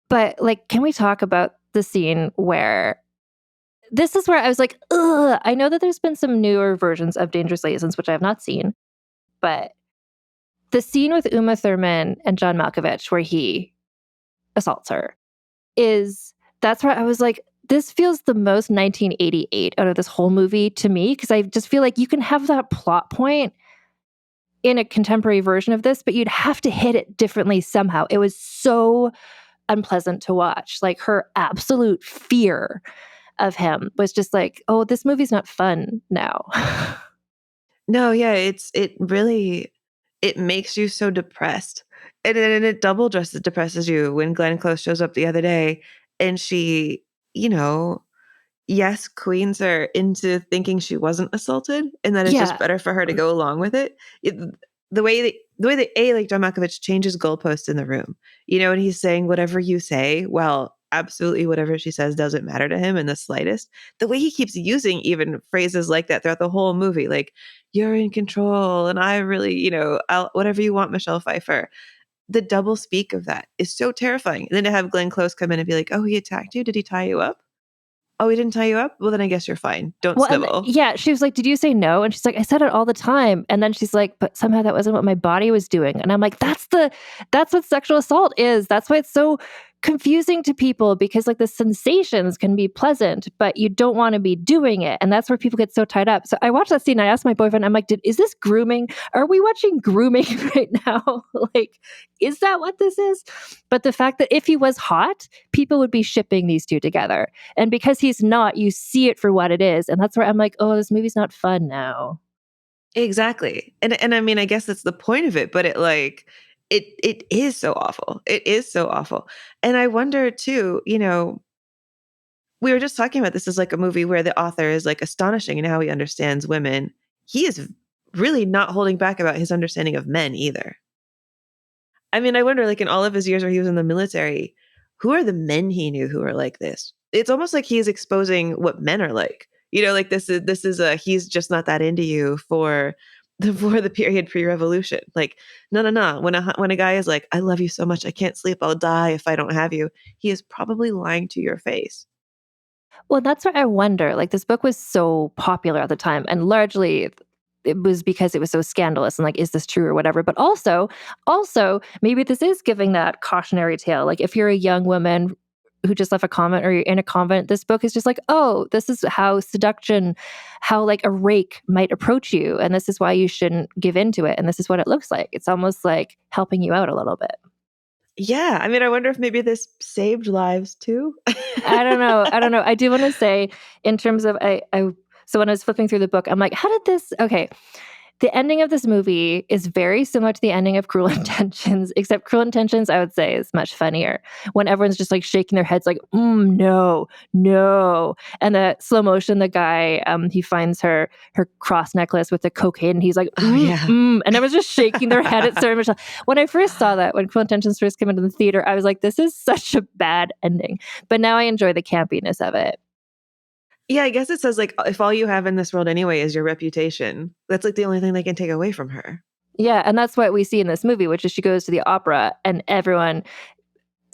But, like, can we talk about the scene where this is where I was like, ugh. I know that there's been some newer versions of Dangerous Liaisons, which I have not seen. But the scene with Uma Thurman and John Malkovich where he assaults her that's where I was like, this feels the most 1988 out of this whole movie to me, because I just feel like you can have that plot point in a contemporary version of this, but you'd have to hit it differently somehow. It was so unpleasant to watch. Like her absolute fear of him was just like, oh, this movie's not fun now. No, yeah, it makes you so depressed. And it double depresses you when Glenn Close shows up the other day and she, yes, queens her into thinking she wasn't assaulted and that it's just better for her to go along with it. The way that like John Malkovich changes goalposts in the room, and he's saying whatever you say, well, absolutely whatever she says doesn't matter to him in the slightest. The way he keeps using even phrases like that throughout the whole movie, like, you're in control and I really, I'll whatever you want, Michelle Pfeiffer. The double speak of that is so terrifying. And then to have Glenn Close come in and be like, oh, he attacked you? Did he tie you up? Oh, he didn't tie you up? Well, then I guess you're fine. Don't snivel. Yeah, she was like, did you say no? And she's like, I said it all the time. And then she's like, but somehow that wasn't what my body was doing. And I'm like, that's what sexual assault is. That's why it's so confusing to people, because like the sensations can be pleasant, but you don't want to be doing it. And that's where people get so tied up. So I watched that scene. I asked my boyfriend, I'm like, is this grooming? Are we watching grooming right now? Like, is that what this is? But the fact that if he was hot, people would be shipping these two together. And because he's not, you see it for what it is. And that's where I'm like, oh, this movie's not fun now. Exactly. And I mean, I guess that's the point of it, but it is so awful. It is so awful. And I wonder too, we were just talking about this as like a movie where the author is like astonishing in how he understands women. He is really not holding back about his understanding of men either. I mean, I wonder, like in all of his years where he was in the military, who are the men he knew who are like this? It's almost like he is exposing what men are like. Like this is he's just not that into you for the period pre-revolution. Like, no. When a guy is like, I love you so much, I can't sleep, I'll die if I don't have you, he is probably lying to your face. Well, that's what I wonder. Like, this book was so popular at the time, and largely it was because it was so scandalous and like, is this true or whatever? But also maybe this is giving that cautionary tale. Like if you're a young woman who just left a comment or you're in a convent, this book is just like, oh, this is how seduction, how like a rake might approach you. And this is why you shouldn't give into it. And this is what it looks like. It's almost like helping you out a little bit. Yeah. I mean, I wonder if maybe this saved lives too. I don't know. I do want to say in terms of, so when I was flipping through the book, I'm like, how did this, okay. The ending of this movie is very similar to the ending of Cruel Intentions, except Cruel Intentions, I would say, is much funnier. When everyone's just like shaking their heads like, no. And the slow motion, the guy, he finds her cross necklace with the cocaine. And he's like, And everyone's just shaking their head at Sarah Michelle. When I first saw that, when Cruel Intentions first came into the theater, I was like, this is such a bad ending. But now I enjoy the campiness of it. Yeah, I guess it says like, if all you have in this world anyway is your reputation, that's like the only thing they can take away from her. Yeah, and that's what we see in this movie, which is she goes to the opera and everyone,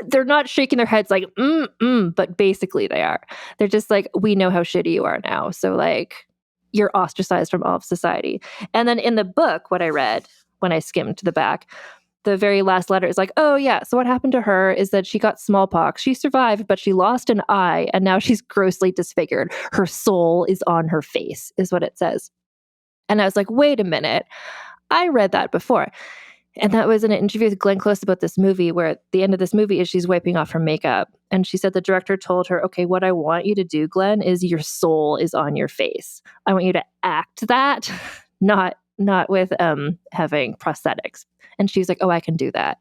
they're not shaking their heads like, but basically they are. They're just like, we know how shitty you are now. So like, you're ostracized from all of society. And then in the book, what I read when I skimmed to the back, the very last letter is like, oh yeah, so what happened to her is that she got smallpox. She survived, but she lost an eye and now she's grossly disfigured. Her soul is on her face, is what it says. And I was like, wait a minute. I read that before. And that was in an interview with Glenn Close about this movie, where the end of this movie is she's wiping off her makeup. And she said the director told her, okay, what I want you to do, Glenn, is your soul is on your face. I want you to act that, not with having prosthetics. And she's like, oh, I can do that.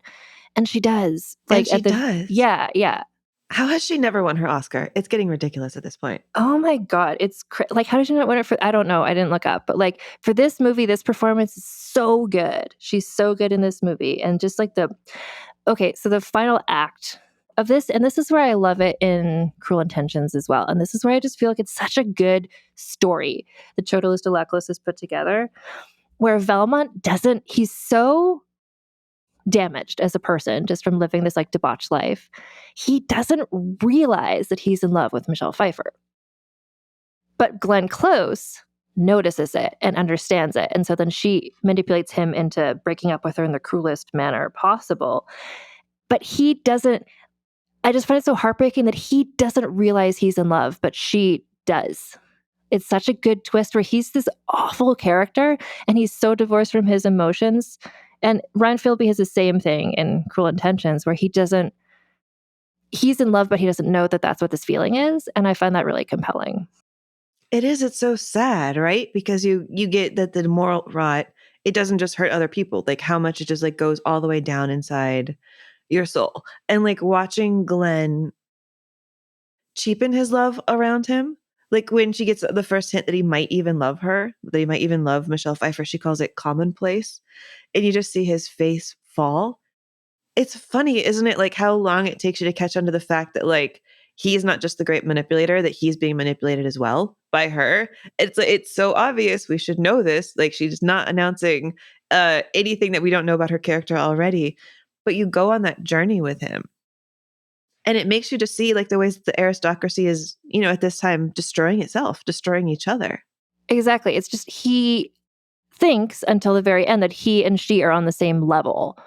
And she does. Like, and she does. Yeah. How has she never won her Oscar? It's getting ridiculous at this point. Oh my God. It's like, how did she not win it for, I don't know. I didn't look up. But like for this movie, this performance is so good. She's so good in this movie. And just like so the final act of this, and this is where I love it in Cruel Intentions as well. And this is where I just feel like it's such a good story that Choderlos de Laclos has put together, where Valmont he's so damaged as a person just from living this like debauched life. He doesn't realize that he's in love with Michelle Pfeiffer. But Glenn Close notices it and understands it. And so then she manipulates him into breaking up with her in the cruelest manner possible. But he doesn't, I just find it so heartbreaking that he doesn't realize he's in love, but she does. It's such a good twist where he's this awful character and he's so divorced from his emotions. And Ryan Philby has the same thing in Cruel Intentions, where he's in love, but he doesn't know that that's what this feeling is. And I find that really compelling. It is. It's so sad, right? Because you get that the moral rot, it doesn't just hurt other people, like how much it just like goes all the way down inside your soul. And like watching Glenn cheapen his love around him, like when she gets the first hint that he might even love her, that he might even love Michelle Pfeiffer, she calls it commonplace. And you just see his face fall. It's funny, isn't it? Like how long it takes you to catch on to the fact that like he's not just the great manipulator, that he's being manipulated as well by her. It's so obvious. We should know this. Like she's not announcing anything that we don't know about her character already. But you go on that journey with him. And it makes you just see like the ways that the aristocracy is, at this time destroying itself, destroying each other. Exactly. It's just he thinks until the very end that he and she are on the same level.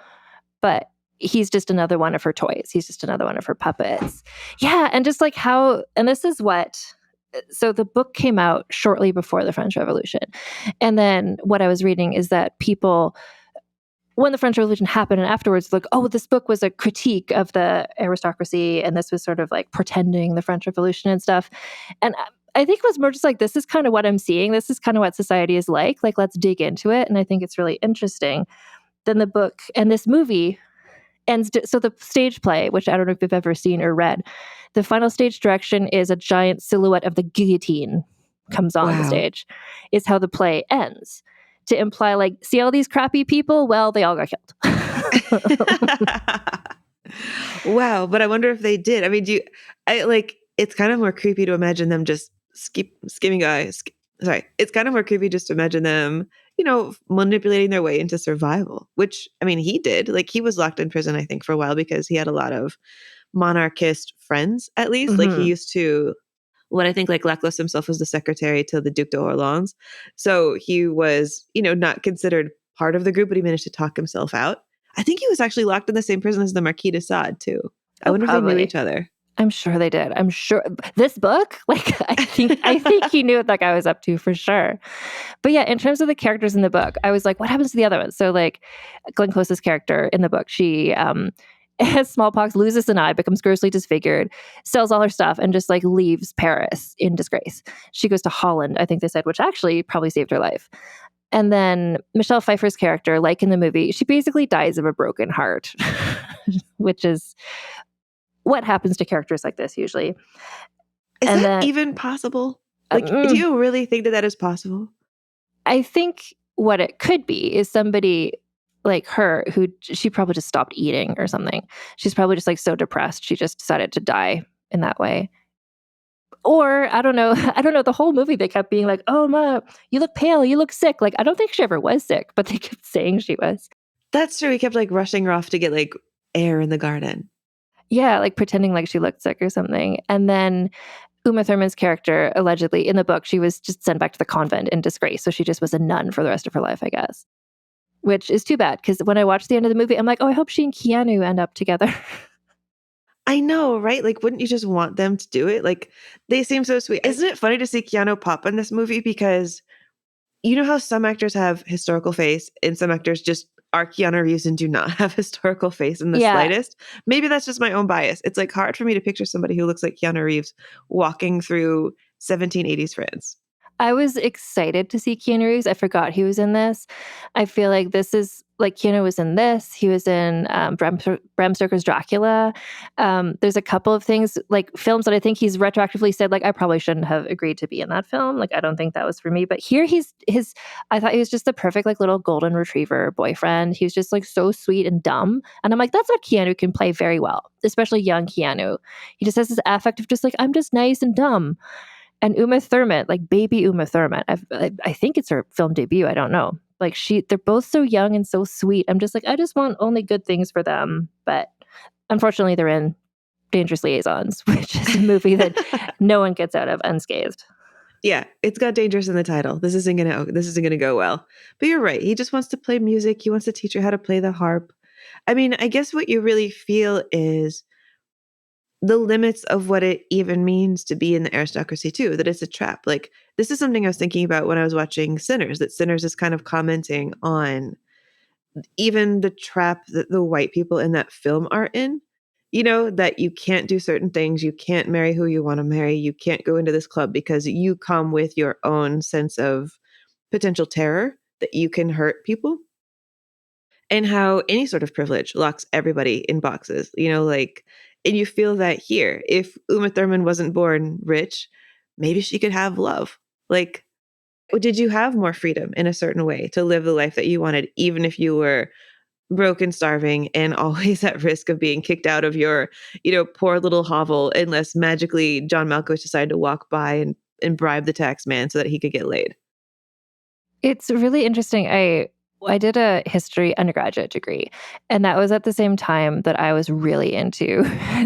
But he's just another one of her toys. He's just another one of her puppets. Yeah. And just like and this is so the book came out shortly before the French Revolution. And then what I was reading is that people, when the French Revolution happened and afterwards, like, oh, this book was a critique of the aristocracy. And this was sort of like pretending the French Revolution and stuff. And I think it was more just like, this is kind of what I'm seeing. This is kind of what society is like. Like, let's dig into it. And I think it's really interesting. Then the book and this movie ends. So the stage play, which I don't know if you've ever seen or read, the final stage direction is a giant silhouette of the guillotine comes on the stage. Is how the play ends. To imply like, see all these crappy people? Well, they all got killed. Wow. But I wonder if they did. I mean, it's kind of more creepy to imagine them just skimming guys. Sorry. It's kind of more creepy just to imagine them, manipulating their way into survival, which, I mean, he did. Like he was locked in prison, I think, for a while because he had a lot of monarchist friends, at least. Mm-hmm. Like he used to, what I think like Laclos himself was the secretary to the Duc d'Orléans. So he was, not considered part of the group, but he managed to talk himself out. I think he was actually locked in the same prison as the Marquis de Sade too. I wonder if they knew each other. I'm sure they did. I'm sure this book, like, I think he knew what that guy was up to for sure. But yeah, in terms of the characters in the book, I was like, what happens to the other ones? So like Glenn Close's character in the book, she has smallpox, loses an eye, becomes grossly disfigured, sells all her stuff, and just like leaves Paris in disgrace. She goes to Holland, I think they said, which actually probably saved her life. And then Michelle Pfeiffer's character, like in the movie, she basically dies of a broken heart, which is what happens to characters like this usually. Is And that then, even possible? Like, do you really think that is possible? I think what it could be is somebody like her who she probably just stopped eating or something. She's probably just like so depressed. She just decided to die in that way. Or I don't know. I don't know. The whole movie, they kept being like, oh, Ma, you look pale. You look sick. Like, I don't think she ever was sick, but they kept saying she was. That's true. He kept like rushing her off to get like air in the garden. Yeah, like pretending like she looked sick or something. And then Uma Thurman's character, allegedly in the book, she was just sent back to the convent in disgrace. So she just was a nun for the rest of her life, I guess. Which is too bad, because when I watched the end of the movie, I'm like, oh, I hope she and Keanu end up together. I know, right? Like, wouldn't you just want them to do it? Like, they seem so sweet. Isn't it funny to see Keanu pop in this movie? Because you know how some actors have historical face and some actors just are Keanu Reeves and do not have historical face in the slightest? Maybe that's just my own bias. It's like hard for me to picture somebody who looks like Keanu Reeves walking through 1780s France. I was excited to see Keanu Reeves. I forgot he was in this. I feel like this is like Keanu was in this. He was in Bram Stoker's Dracula. There's a couple of things like films that I think he's retroactively said like I probably shouldn't have agreed to be in that film. Like I don't think that was for me. But here I thought he was just the perfect like little golden retriever boyfriend. He was just like so sweet and dumb. And I'm like, that's what Keanu can play very well, especially young Keanu. He just has this affect of just like I'm just nice and dumb. And Uma Thurman, like baby Uma Thurman, I think it's her film debut. I don't know. Like they're both so young and so sweet. I'm just like, I just want only good things for them. But unfortunately, they're in Dangerous Liaisons, which is a movie that no one gets out of unscathed. Yeah, it's got dangerous in the title. This isn't gonna go well. But you're right. He just wants to play music. He wants to teach her how to play the harp. I mean, I guess what you really feel is the limits of what it even means to be in the aristocracy too, that it's a trap. Like this is something I was thinking about when I was watching Sinners, that Sinners is kind of commenting on even the trap that the white people in that film are in, you know, that you can't do certain things. You can't marry who you want to marry. You can't go into this club because you come with your own sense of potential terror that you can hurt people. And how any sort of privilege locks everybody in boxes, you know, like, and you feel that here. If Uma Thurman wasn't born rich, maybe she could have love. Like, did you have more freedom in a certain way to live the life that you wanted, even if you were broke and starving and always at risk of being kicked out of your, you know, poor little hovel unless magically John Malkovich decided to walk by and bribe the tax man so that he could get laid? It's really interesting. I did a history undergraduate degree, and that was at the same time that I was really into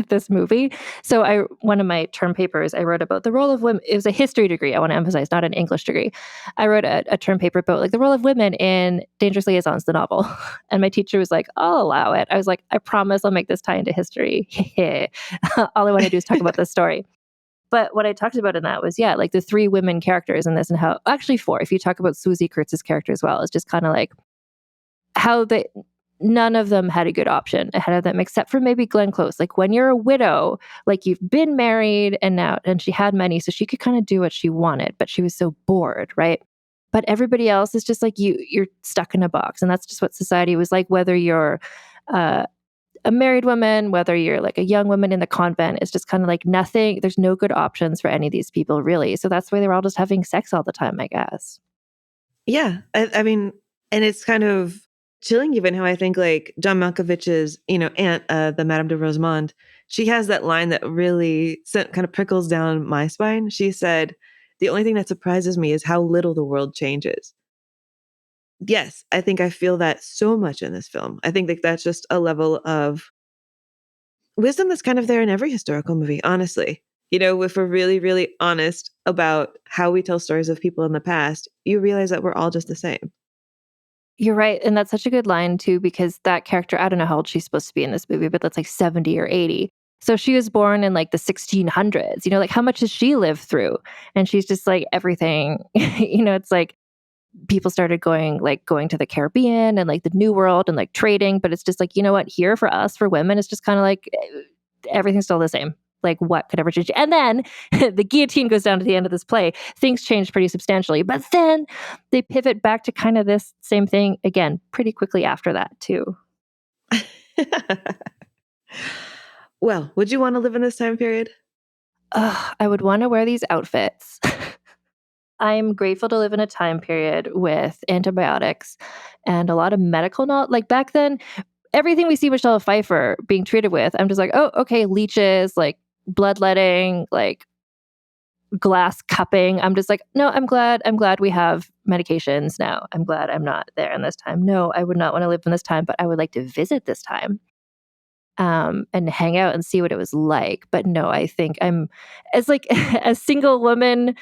this movie. So one of my term papers, I wrote about the role of women. It was a history degree, I want to emphasize, not an English degree. I wrote a term paper about like the role of women in Dangerous Liaisons, the novel. And my teacher was like, I'll allow it. I was like, I promise I'll make this tie into history. All I want to do is talk about this story. But what I talked about in that was, yeah, like the three women characters in this and how, actually four, if you talk about Swoosie Kurtz's character as well, it's just kind of like how none of them had a good option ahead of them, except for maybe Glenn Close. Like when you're a widow, like you've been married and she had many, so she could kind of do what she wanted, but she was so bored, right? But everybody else is just like you're stuck in a box. And that's just what society was like, whether you're a married woman, whether you're like a young woman in the convent, it's just kind of like nothing. There's no good options for any of these people, really. So that's why they were all just having sex all the time, I guess. Yeah. I mean, and it's kind of chilling even how I think like John Malkovich's, you know, aunt, the Madame de Rosemonde, she has that line that really kind of prickles down my spine. She said, the only thing that surprises me is how little the world changes. Yes, I think I feel that so much in this film. I think that that's just a level of wisdom that's kind of there in every historical movie, honestly. You know, if we're really, really honest about how we tell stories of people in the past, you realize that we're all just the same. You're right. And that's such a good line, too, because that character, I don't know how old she's supposed to be in this movie, but that's like 70 or 80. So she was born in like the 1600s, like how much has she lived through? And she's just like everything, it's like people started going to the Caribbean and like the New World and like trading. But it's just like, what, here for us, for women, it's just kind of like everything's still the same. Like what could ever change? And then the guillotine goes down to the end of this play. Things change pretty substantially. But then they pivot back to kind of this same thing again pretty quickly after that too. Well, would you want to live in this time period? I would want to wear these outfits. I'm grateful to live in a time period with antibiotics and a lot of medical knowledge. Like back then, everything we see Michelle Pfeiffer being treated with, I'm just like, oh, okay, leeches, like bloodletting, like glass cupping. I'm just like, no, I'm glad we have medications now. I'm glad I'm not there in this time. No, I would not want to live in this time, but I would like to visit this time. And hang out and see what it was like. But no, I think I'm as like a single woman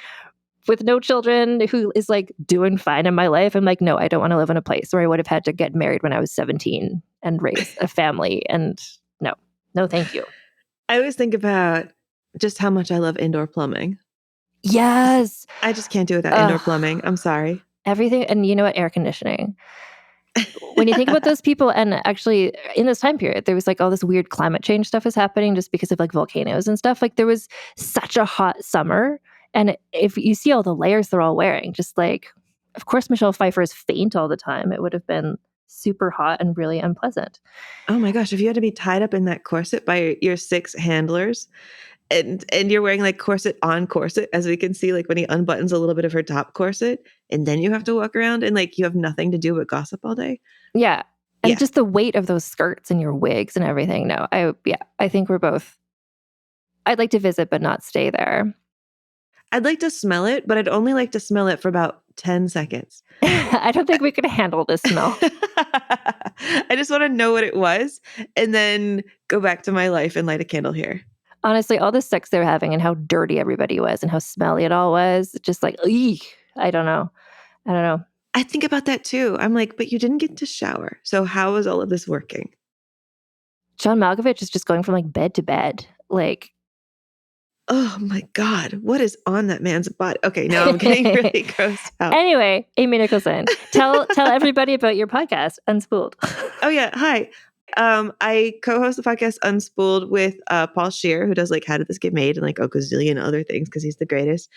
with no children who is like doing fine in my life. I'm like, no, I don't want to live in a place where I would have had to get married when I was 17 and raise a family. And no, thank you. I always think about just how much I love indoor plumbing. Yes. I just can't do without indoor plumbing. I'm sorry. Everything. And you know what? Air conditioning. When you think about those people, and actually in this time period, there was like all this weird climate change stuff is happening just because of like volcanoes and stuff. Like there was such a hot summer. And if you see all the layers they're all wearing, just like, of course, Michelle Pfeiffer is faint all the time. It would have been super hot and really unpleasant. Oh my gosh, if you had to be tied up in that corset by your 6 handlers and you're wearing like corset on corset, as we can see, like when he unbuttons a little bit of her top corset, and then you have to walk around and like you have nothing to do but gossip all day. Yeah. And just the weight of those skirts and your wigs and everything. No, I think we're both, I'd like to visit, but not stay there. I'd like to smell it, but I'd only like to smell it for about 10 seconds. I don't think we could handle this smell. I just want to know what it was and then go back to my life and light a candle here. Honestly, all the sex they were having and how dirty everybody was and how smelly it all was, just like, eek, I don't know. I think about that too. I'm like, but you didn't get to shower. So how is all of this working? John Malkovich is just going from like bed to bed. Like, oh my God, what is on that man's body? Okay, now I'm getting really grossed out. Anyway, Amy Nicholson, tell everybody about your podcast, Unspooled. Oh yeah, hi. I co-host the podcast Unspooled with Paul Scheer, who does like How Did This Get Made and like a gazillion other things because he's the greatest.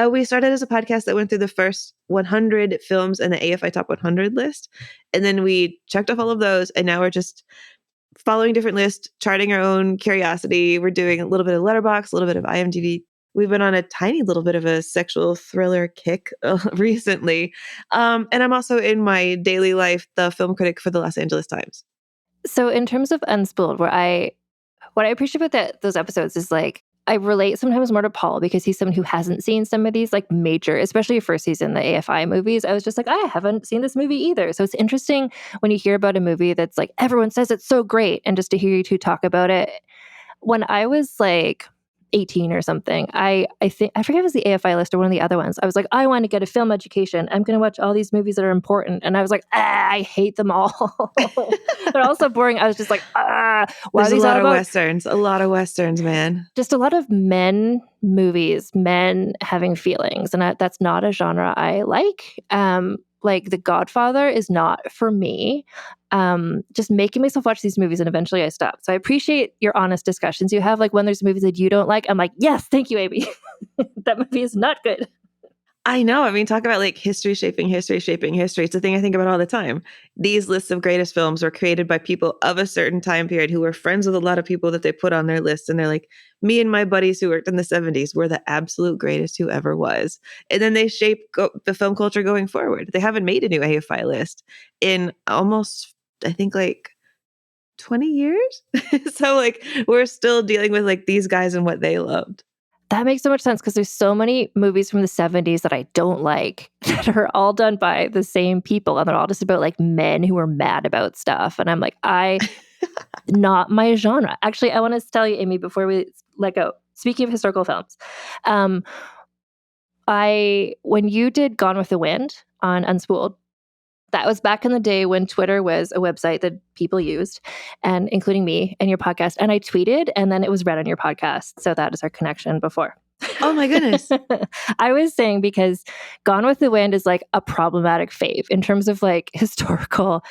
We started as a podcast that went through the first 100 films in the AFI Top 100 list, and then we checked off all of those, and now we're just following different lists, charting our own curiosity. We're doing a little bit of Letterboxd, a little bit of IMDb. We've been on a tiny little bit of a sexual thriller kick recently. And I'm also in my daily life, the film critic for the Los Angeles Times. So in terms of Unspooled, what I appreciate about those episodes is like, I relate sometimes more to Paul because he's someone who hasn't seen some of these like major, especially first season, the AFI movies. I was just like, I haven't seen this movie either. So it's interesting when you hear about a movie that's like, everyone says it's so great. And just to hear you two talk about it. When I was like 18 or something, I think, I forget if it was the AFI list or one of the other ones. I was like, I want to get a film education. I'm going to watch all these movies that are important. And I was like, I hate them all. They're all so boring. I was just like, why There's are these a lot of about? Westerns, a lot of Westerns, man. Just a lot of men movies, men having feelings. And that's not a genre I like. Like The Godfather is not for me. Just making myself watch these movies and eventually I stopped. So I appreciate your honest discussions you have. Like when there's movies that you don't like, I'm like, yes, thank you, Amy. That movie is not good. I know. I mean, talk about like history shaping history. It's a thing I think about all the time. These lists of greatest films were created by people of a certain time period who were friends with a lot of people that they put on their lists. And they're like, me and my buddies who worked in the 70s were the absolute greatest who ever was. And then they shape the film culture going forward. They haven't made a new AFI list in almost, I think, like 20 years. So like we're still dealing with like these guys and what they loved. That makes so much sense because there's so many movies from the 70s that I don't like that are all done by the same people. And they're all just about like men who are mad about stuff. And I'm like, not my genre. Actually, I want to tell you, Amy, before we let go, speaking of historical films, when you did Gone with the Wind on Unspooled, That was back in the day when Twitter was a website that people used, and including me and your podcast. And I tweeted, and then it was read on your podcast. So that is our connection before. Oh my goodness. I was saying because Gone with the Wind is like a problematic fave in terms of like historical,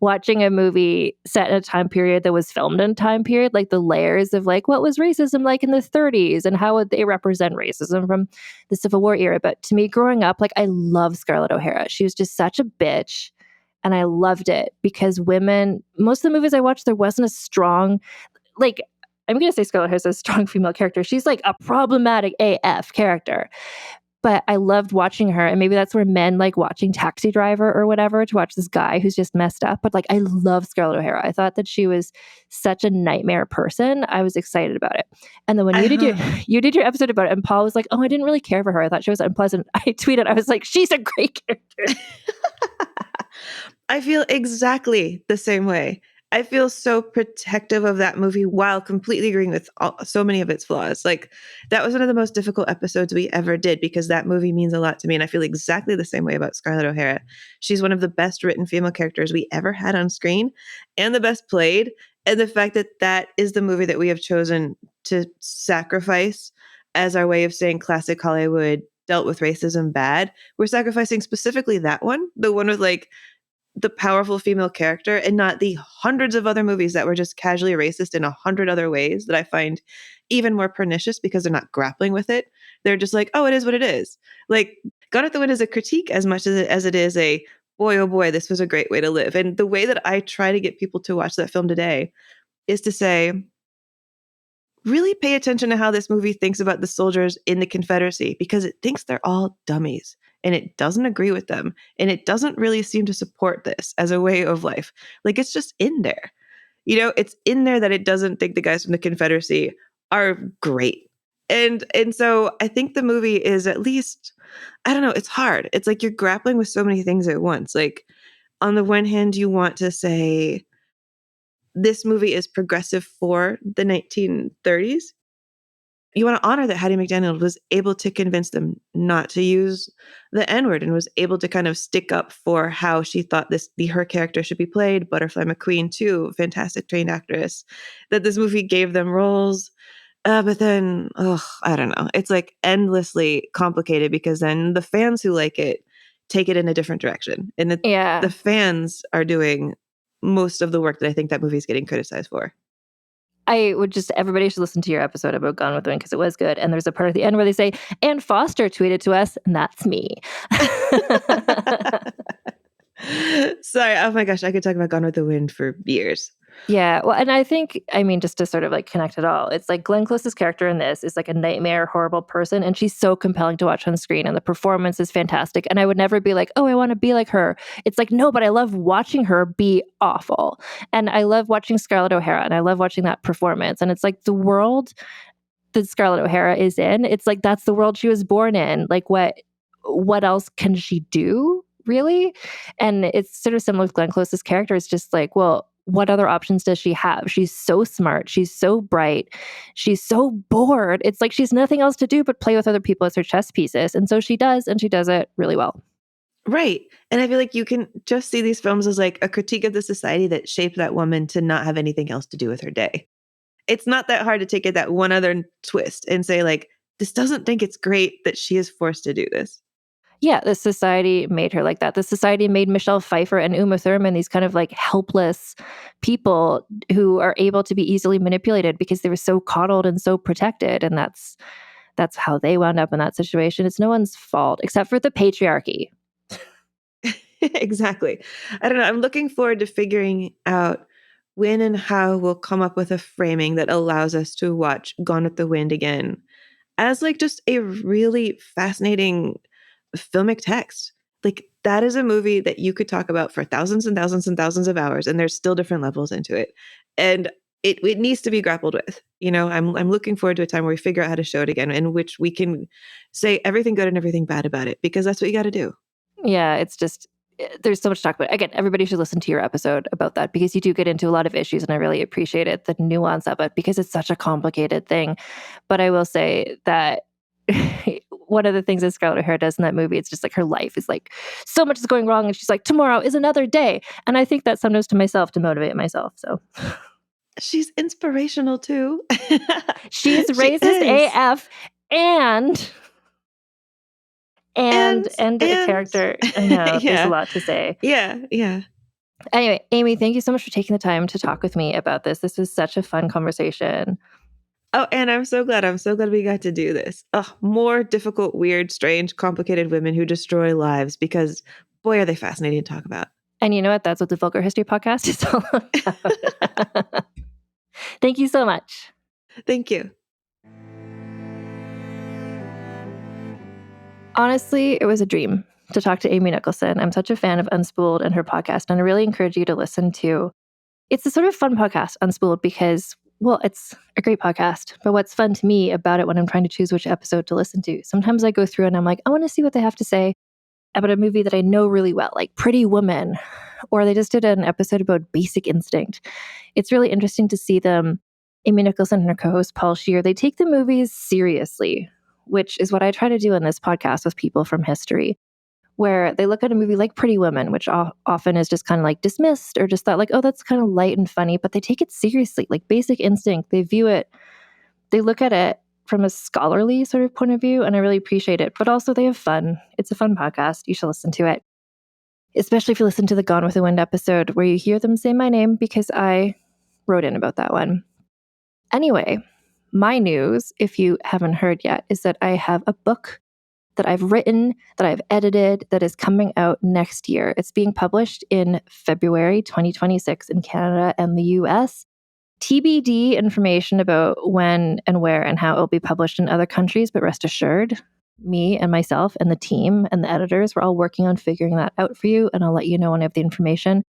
watching a movie set in a time period that was filmed in a time period, like the layers of like what was racism like in the 30s and how would they represent racism from the Civil War era. But to me, growing up, like I love Scarlett O'Hara. She was just such a bitch. And I loved it because women, most of the movies I watched, there wasn't a strong, like, I'm going to say Scarlett has a strong female character. She's like a problematic AF character. But I loved watching her. And maybe that's where men like watching Taxi Driver or whatever to watch this guy who's just messed up. But like, I love Scarlett O'Hara. I thought that she was such a nightmare person. I was excited about it. And then when you did your episode about it, and Paul was like, oh, I didn't really care for her. I thought she was unpleasant. I tweeted, I was like, she's a great character. I feel exactly the same way. I feel so protective of that movie while completely agreeing with so many of its flaws. Like that was one of the most difficult episodes we ever did because that movie means a lot to me. And I feel exactly the same way about Scarlett O'Hara. She's one of the best written female characters we ever had on screen and the best played. And the fact that that is the movie that we have chosen to sacrifice as our way of saying classic Hollywood dealt with racism bad. We're sacrificing specifically that one, the one with like the powerful female character and not the hundreds of other movies that were just casually racist in 100 other ways that I find even more pernicious because they're not grappling with it. They're just like, oh, it is what it is. Like Gone with the Wind is a critique as much as it is a, boy, oh boy, this was a great way to live. And the way that I try to get people to watch that film today is to say, really pay attention to how this movie thinks about the soldiers in the Confederacy because it thinks they're all dummies. And it doesn't agree with them. And it doesn't really seem to support this as a way of life. Like it's just in there. You know, it's in there that it doesn't think the guys from the Confederacy are great. And so I think the movie is at least, I don't know, it's hard. It's like you're grappling with so many things at once. Like on the one hand, you want to say this movie is progressive for the 1930s. You want to honor that Hattie McDaniel was able to convince them not to use the N-word and was able to kind of stick up for how she thought her character should be played. Butterfly McQueen too, fantastic trained actress. That this movie gave them roles, but then I don't know. It's like endlessly complicated because then the fans who like it take it in a different direction, and the fans are doing most of the work that I think that movie is getting criticized for. I would just, everybody should listen to your episode about Gone with the Wind because it was good. And there's a part at the end where they say, Ann Foster tweeted to us, and that's me. Sorry. Oh my gosh. I could talk about Gone with the Wind for years. Yeah. Well, and I think, I mean, just to sort of like connect it all, it's like Glenn Close's character in this is like a nightmare, horrible person. And she's so compelling to watch on screen. And the performance is fantastic. And I would never be like, oh, I want to be like her. It's like, no, but I love watching her be awful. And I love watching Scarlett O'Hara and I love watching that performance. And it's like the world that Scarlett O'Hara is in, it's like, that's the world she was born in. Like what else can she do? Really? And it's sort of similar with Glenn Close's character. It's just like, well, what other options does she have? She's so smart. She's so bright. She's so bored. It's like she's nothing else to do but play with other people as her chess pieces. And so she does, and she does it really well. Right. And I feel like you can just see these films as like a critique of the society that shaped that woman to not have anything else to do with her day. It's not that hard to take it that one other twist and say like, this doesn't think it's great that she is forced to do this. Yeah, the society made her like that. The society made Michelle Pfeiffer and Uma Thurman these kind of like helpless people who are able to be easily manipulated because they were so coddled and so protected. And that's how they wound up in that situation. It's no one's fault except for the patriarchy. Exactly. I don't know. I'm looking forward to figuring out when and how we'll come up with a framing that allows us to watch Gone with the Wind again as like just a really fascinating filmic text. Like that is a movie that you could talk about for thousands and thousands and thousands of hours, and there's still different levels into it. And it needs to be grappled with. You know, I'm looking forward to a time where we figure out how to show it again, in which we can say everything good and everything bad about it, because that's what you got to do. Yeah, it's just, there's so much to talk about. Again, everybody should listen to your episode about that because you do get into a lot of issues, and I really appreciate it, the nuance of it, because it's such a complicated thing. But I will say that one of the things that Scarlett O'Hara does in that movie, it's just like her life is like, so much is going wrong. And she's like, tomorrow is another day. And I think that sometimes to myself to motivate myself. So she's inspirational too. she's She racist is. AF and a character. I know there's a Yeah. lot to say. Yeah. Anyway, Amy, thank you so much for taking the time to talk with me about this. This was such a fun conversation. Oh, and I'm so glad we got to do this. Oh, more difficult, weird, strange, complicated women who destroy lives, because boy, are they fascinating to talk about. And you know what? That's what the Vulgar History Podcast is all about. Thank you so much. Thank you. Honestly, it was a dream to talk to Amy Nicholson. I'm such a fan of Unspooled and her podcast, and I really encourage you to listen to. It's a sort of fun podcast, Unspooled, because, well, it's a great podcast. But what's fun to me about it when I'm trying to choose which episode to listen to, sometimes I go through and I'm like, I want to see what they have to say about a movie that I know really well, like Pretty Woman, or they just did an episode about Basic Instinct. It's really interesting to see them, Amy Nicholson and her co-host Paul Scheer, they take the movies seriously, which is what I try to do in this podcast with people from history, where they look at a movie like Pretty Woman, which often is just kind of like dismissed or just thought like, oh, that's kind of light and funny, but they take it seriously, like Basic Instinct. They view it, they look at it from a scholarly sort of point of view, and I really appreciate it. But also they have fun. It's a fun podcast. You should listen to it, especially if you listen to the Gone with the Wind episode where you hear them say my name, because I wrote in about that one. Anyway, my news, if you haven't heard yet, is that I have a book that I've written, that I've edited, that is coming out next year. It's being published in February 2026 in Canada and the US. TBD information about when and where and how it will be published in other countries, but rest assured, me and myself and the team and the editors, we're all working on figuring that out for you, and I'll let you know when I have the information.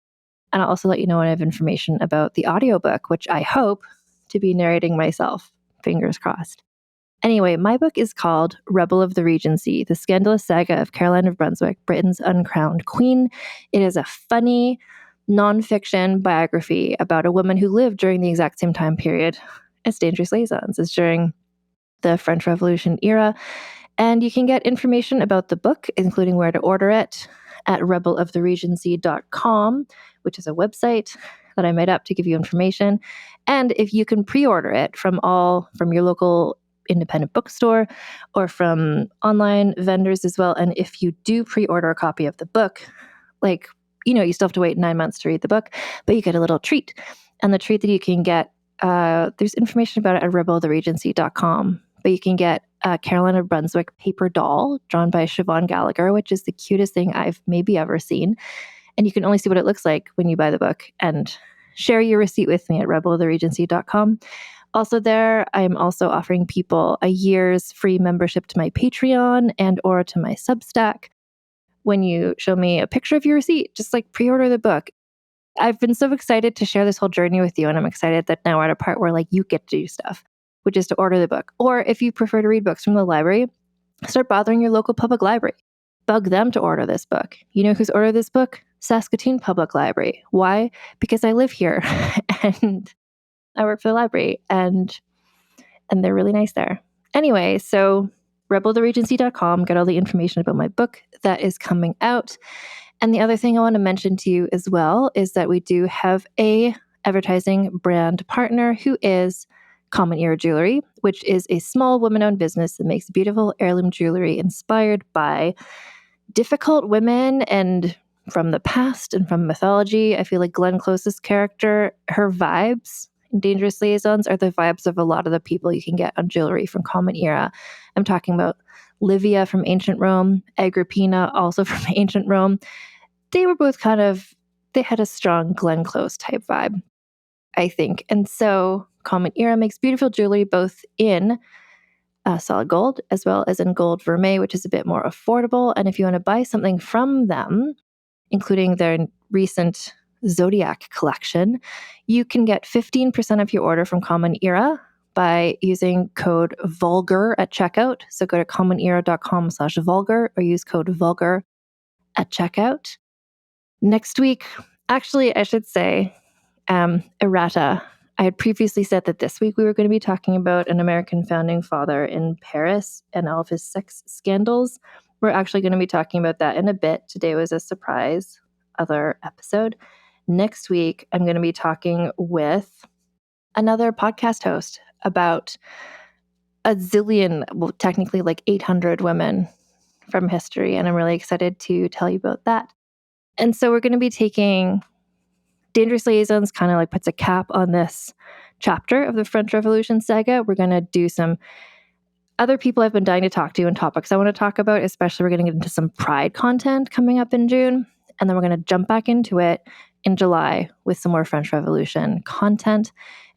And I'll also let you know when I have information about the audiobook, which I hope to be narrating myself. Fingers crossed. Anyway, my book is called Rebel of the Regency, the Scandalous Saga of Caroline of Brunswick, Britain's Uncrowned Queen. It is a funny, nonfiction biography about a woman who lived during the exact same time period as Dangerous Liaisons, as during the French Revolution era. And you can get information about the book, including where to order it, at rebeloftheregency.com, which is a website that I made up to give you information. And if you can pre-order it from your local independent bookstore or from online vendors as well. And if you do pre-order a copy of the book, you still have to wait 9 months to read the book, but you get a little treat. And the treat that you can get, there's information about it at rebeloftheregency.com, but you can get a Caroline of Brunswick paper doll drawn by Siobhan Gallagher, which is the cutest thing I've maybe ever seen. And you can only see what it looks like when you buy the book, and share your receipt with me at rebeloftheregency.com. Also there, I'm also offering people a year's free membership to my Patreon and or to my Substack. When you show me a picture of your receipt, just like pre-order the book. I've been so excited to share this whole journey with you, and I'm excited that now we're at a part where you get to do stuff, which is to order the book. Or if you prefer to read books from the library, start bothering your local public library. Bug them to order this book. You know who's ordered this book? Saskatoon Public Library. Why? Because I live here and I work for the library, and they're really nice there. Anyway, so rebeloftheregency.com, get all the information about my book that is coming out. And the other thing I want to mention to you as well is that we do have a advertising brand partner who is Common Era Jewelry, which is a small woman-owned business that makes beautiful heirloom jewelry inspired by difficult women and from the past and from mythology. I feel like Glenn Close's character, her vibes in Dangerous Liaisons are the vibes of a lot of the people you can get on jewelry from Common Era. I'm talking about Livia from ancient Rome, Agrippina also from ancient Rome. They were both they had a strong Glenn Close type vibe, I think. And so Common Era makes beautiful jewelry both in solid gold as well as in gold vermeil, which is a bit more affordable. And if you want to buy something from them, including their recent Zodiac collection, you can get 15% of your order from Common Era by using code VULGAR at checkout. So go to commonera.com/vulgar or use code VULGAR at checkout. Next week, actually, I should say, errata. I had previously said that this week we were going to be talking about an American founding father in Paris and all of his sex scandals. We're actually going to be talking about that in a bit. Today was a surprise other episode. Next week, I'm going to be talking with another podcast host about a zillion, well, technically like 800 women from history. And I'm really excited to tell you about that. And so we're going to be taking Dangerous Liaisons, kind of like puts a cap on this chapter of the French Revolution saga. We're going to do some other people I've been dying to talk to and topics I want to talk about, especially we're going to get into some Pride content coming up in June. And then we're going to jump back into it in July with some more French Revolution content.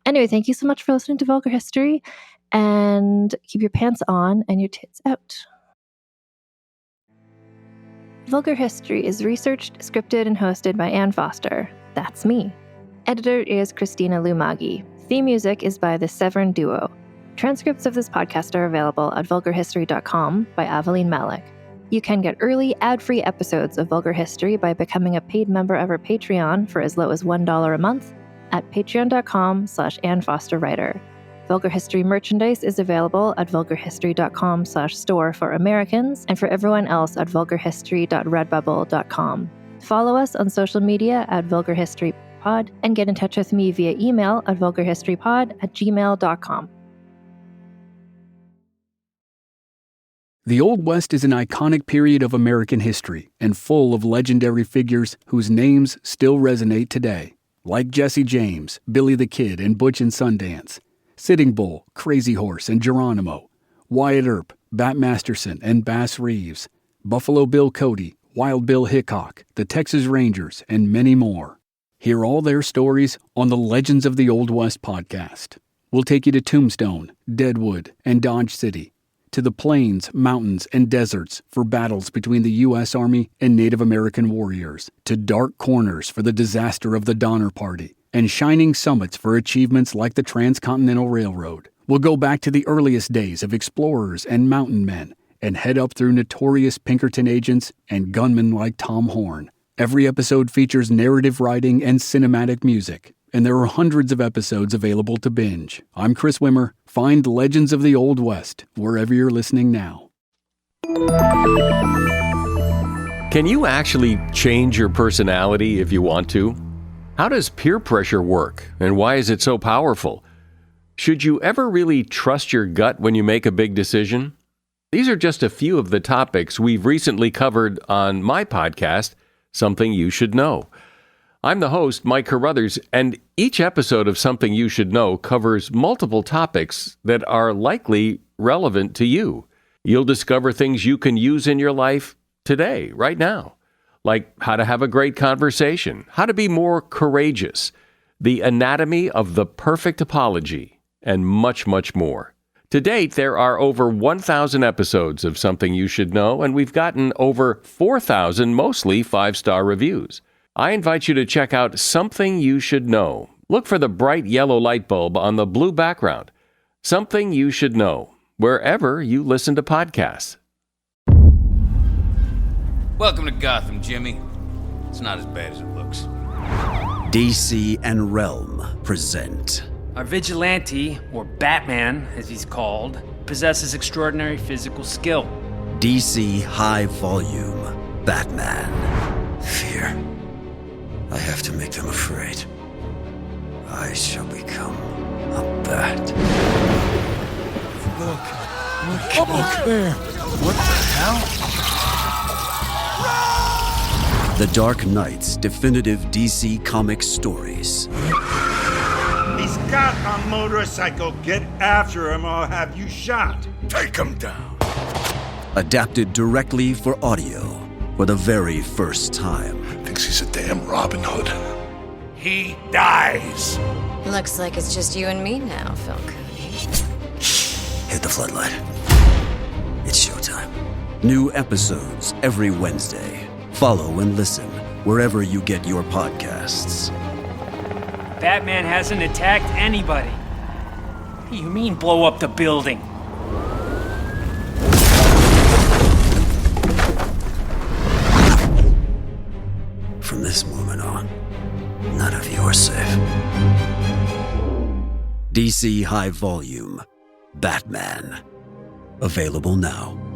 Anyway, thank you so much for listening to Vulgar History, and keep your pants on and your tits out. Vulgar History is researched, scripted, and hosted by Ann Foster. That's me. Editor is Christina Lumagi. Theme music is by the Severn Duo. Transcripts of this podcast are available at vulgarhistory.com by Aveline Malik. You can get early, ad-free episodes of Vulgar History by becoming a paid member of our Patreon for as low as $1 a month at patreon.com/AnnFosterWriter. Vulgar History merchandise is available at vulgarhistory.com/store for Americans and for everyone else at vulgarhistory.redbubble.com. Follow us on social media at Vulgar History Pod and get in touch with me via email at vulgarhistorypod@gmail.com. The Old West is an iconic period of American history and full of legendary figures whose names still resonate today, like Jesse James, Billy the Kid, and Butch and Sundance, Sitting Bull, Crazy Horse, and Geronimo, Wyatt Earp, Bat Masterson, and Bass Reeves, Buffalo Bill Cody, Wild Bill Hickok, the Texas Rangers, and many more. Hear all their stories on the Legends of the Old West podcast. We'll take you to Tombstone, Deadwood, and Dodge City, to the plains, mountains, and deserts for battles between the U.S. Army and Native American warriors, to dark corners for the disaster of the Donner Party, and shining summits for achievements like the Transcontinental Railroad. We'll go back to the earliest days of explorers and mountain men, and head up through notorious Pinkerton agents and gunmen like Tom Horn. Every episode features narrative writing and cinematic music, and there are hundreds of episodes available to binge. I'm Chris Wimmer. Find Legends of the Old West wherever you're listening now. Can you actually change your personality if you want to? How does peer pressure work, and why is it so powerful? Should you ever really trust your gut when you make a big decision? These are just a few of the topics we've recently covered on my podcast, Something You Should Know. I'm the host, Mike Carruthers, and each episode of Something You Should Know covers multiple topics that are likely relevant to you. You'll discover things you can use in your life today, right now, like how to have a great conversation, how to be more courageous, the anatomy of the perfect apology, and much, much more. To date, there are over 1,000 episodes of Something You Should Know, and we've gotten over 4,000 mostly 5-star reviews. I invite you to check out Something You Should Know. Look for the bright yellow light bulb on the blue background. Something You Should Know, wherever you listen to podcasts. Welcome to Gotham, Jimmy. It's not as bad as it looks. DC and Realm present. Our vigilante, or Batman, as he's called, possesses extraordinary physical skill. DC High Volume Batman. Fear. I have to make them afraid. I shall become a bat. Look there. What the hell? The Dark Knight's definitive DC Comics stories. He's got a motorcycle. Get after him or I'll have you shot. Take him down. Adapted directly for audio for the very first time. Thinks he's a damn Robin Hood. He dies. Looks like it's just you and me now, Phil Cooney. Hit the floodlight. It's showtime. New episodes every Wednesday. Follow and listen wherever you get your podcasts. Batman hasn't attacked anybody. What do you mean, blow up the building? From this moment on, none of you are safe. DC High Volume, Batman. Available now.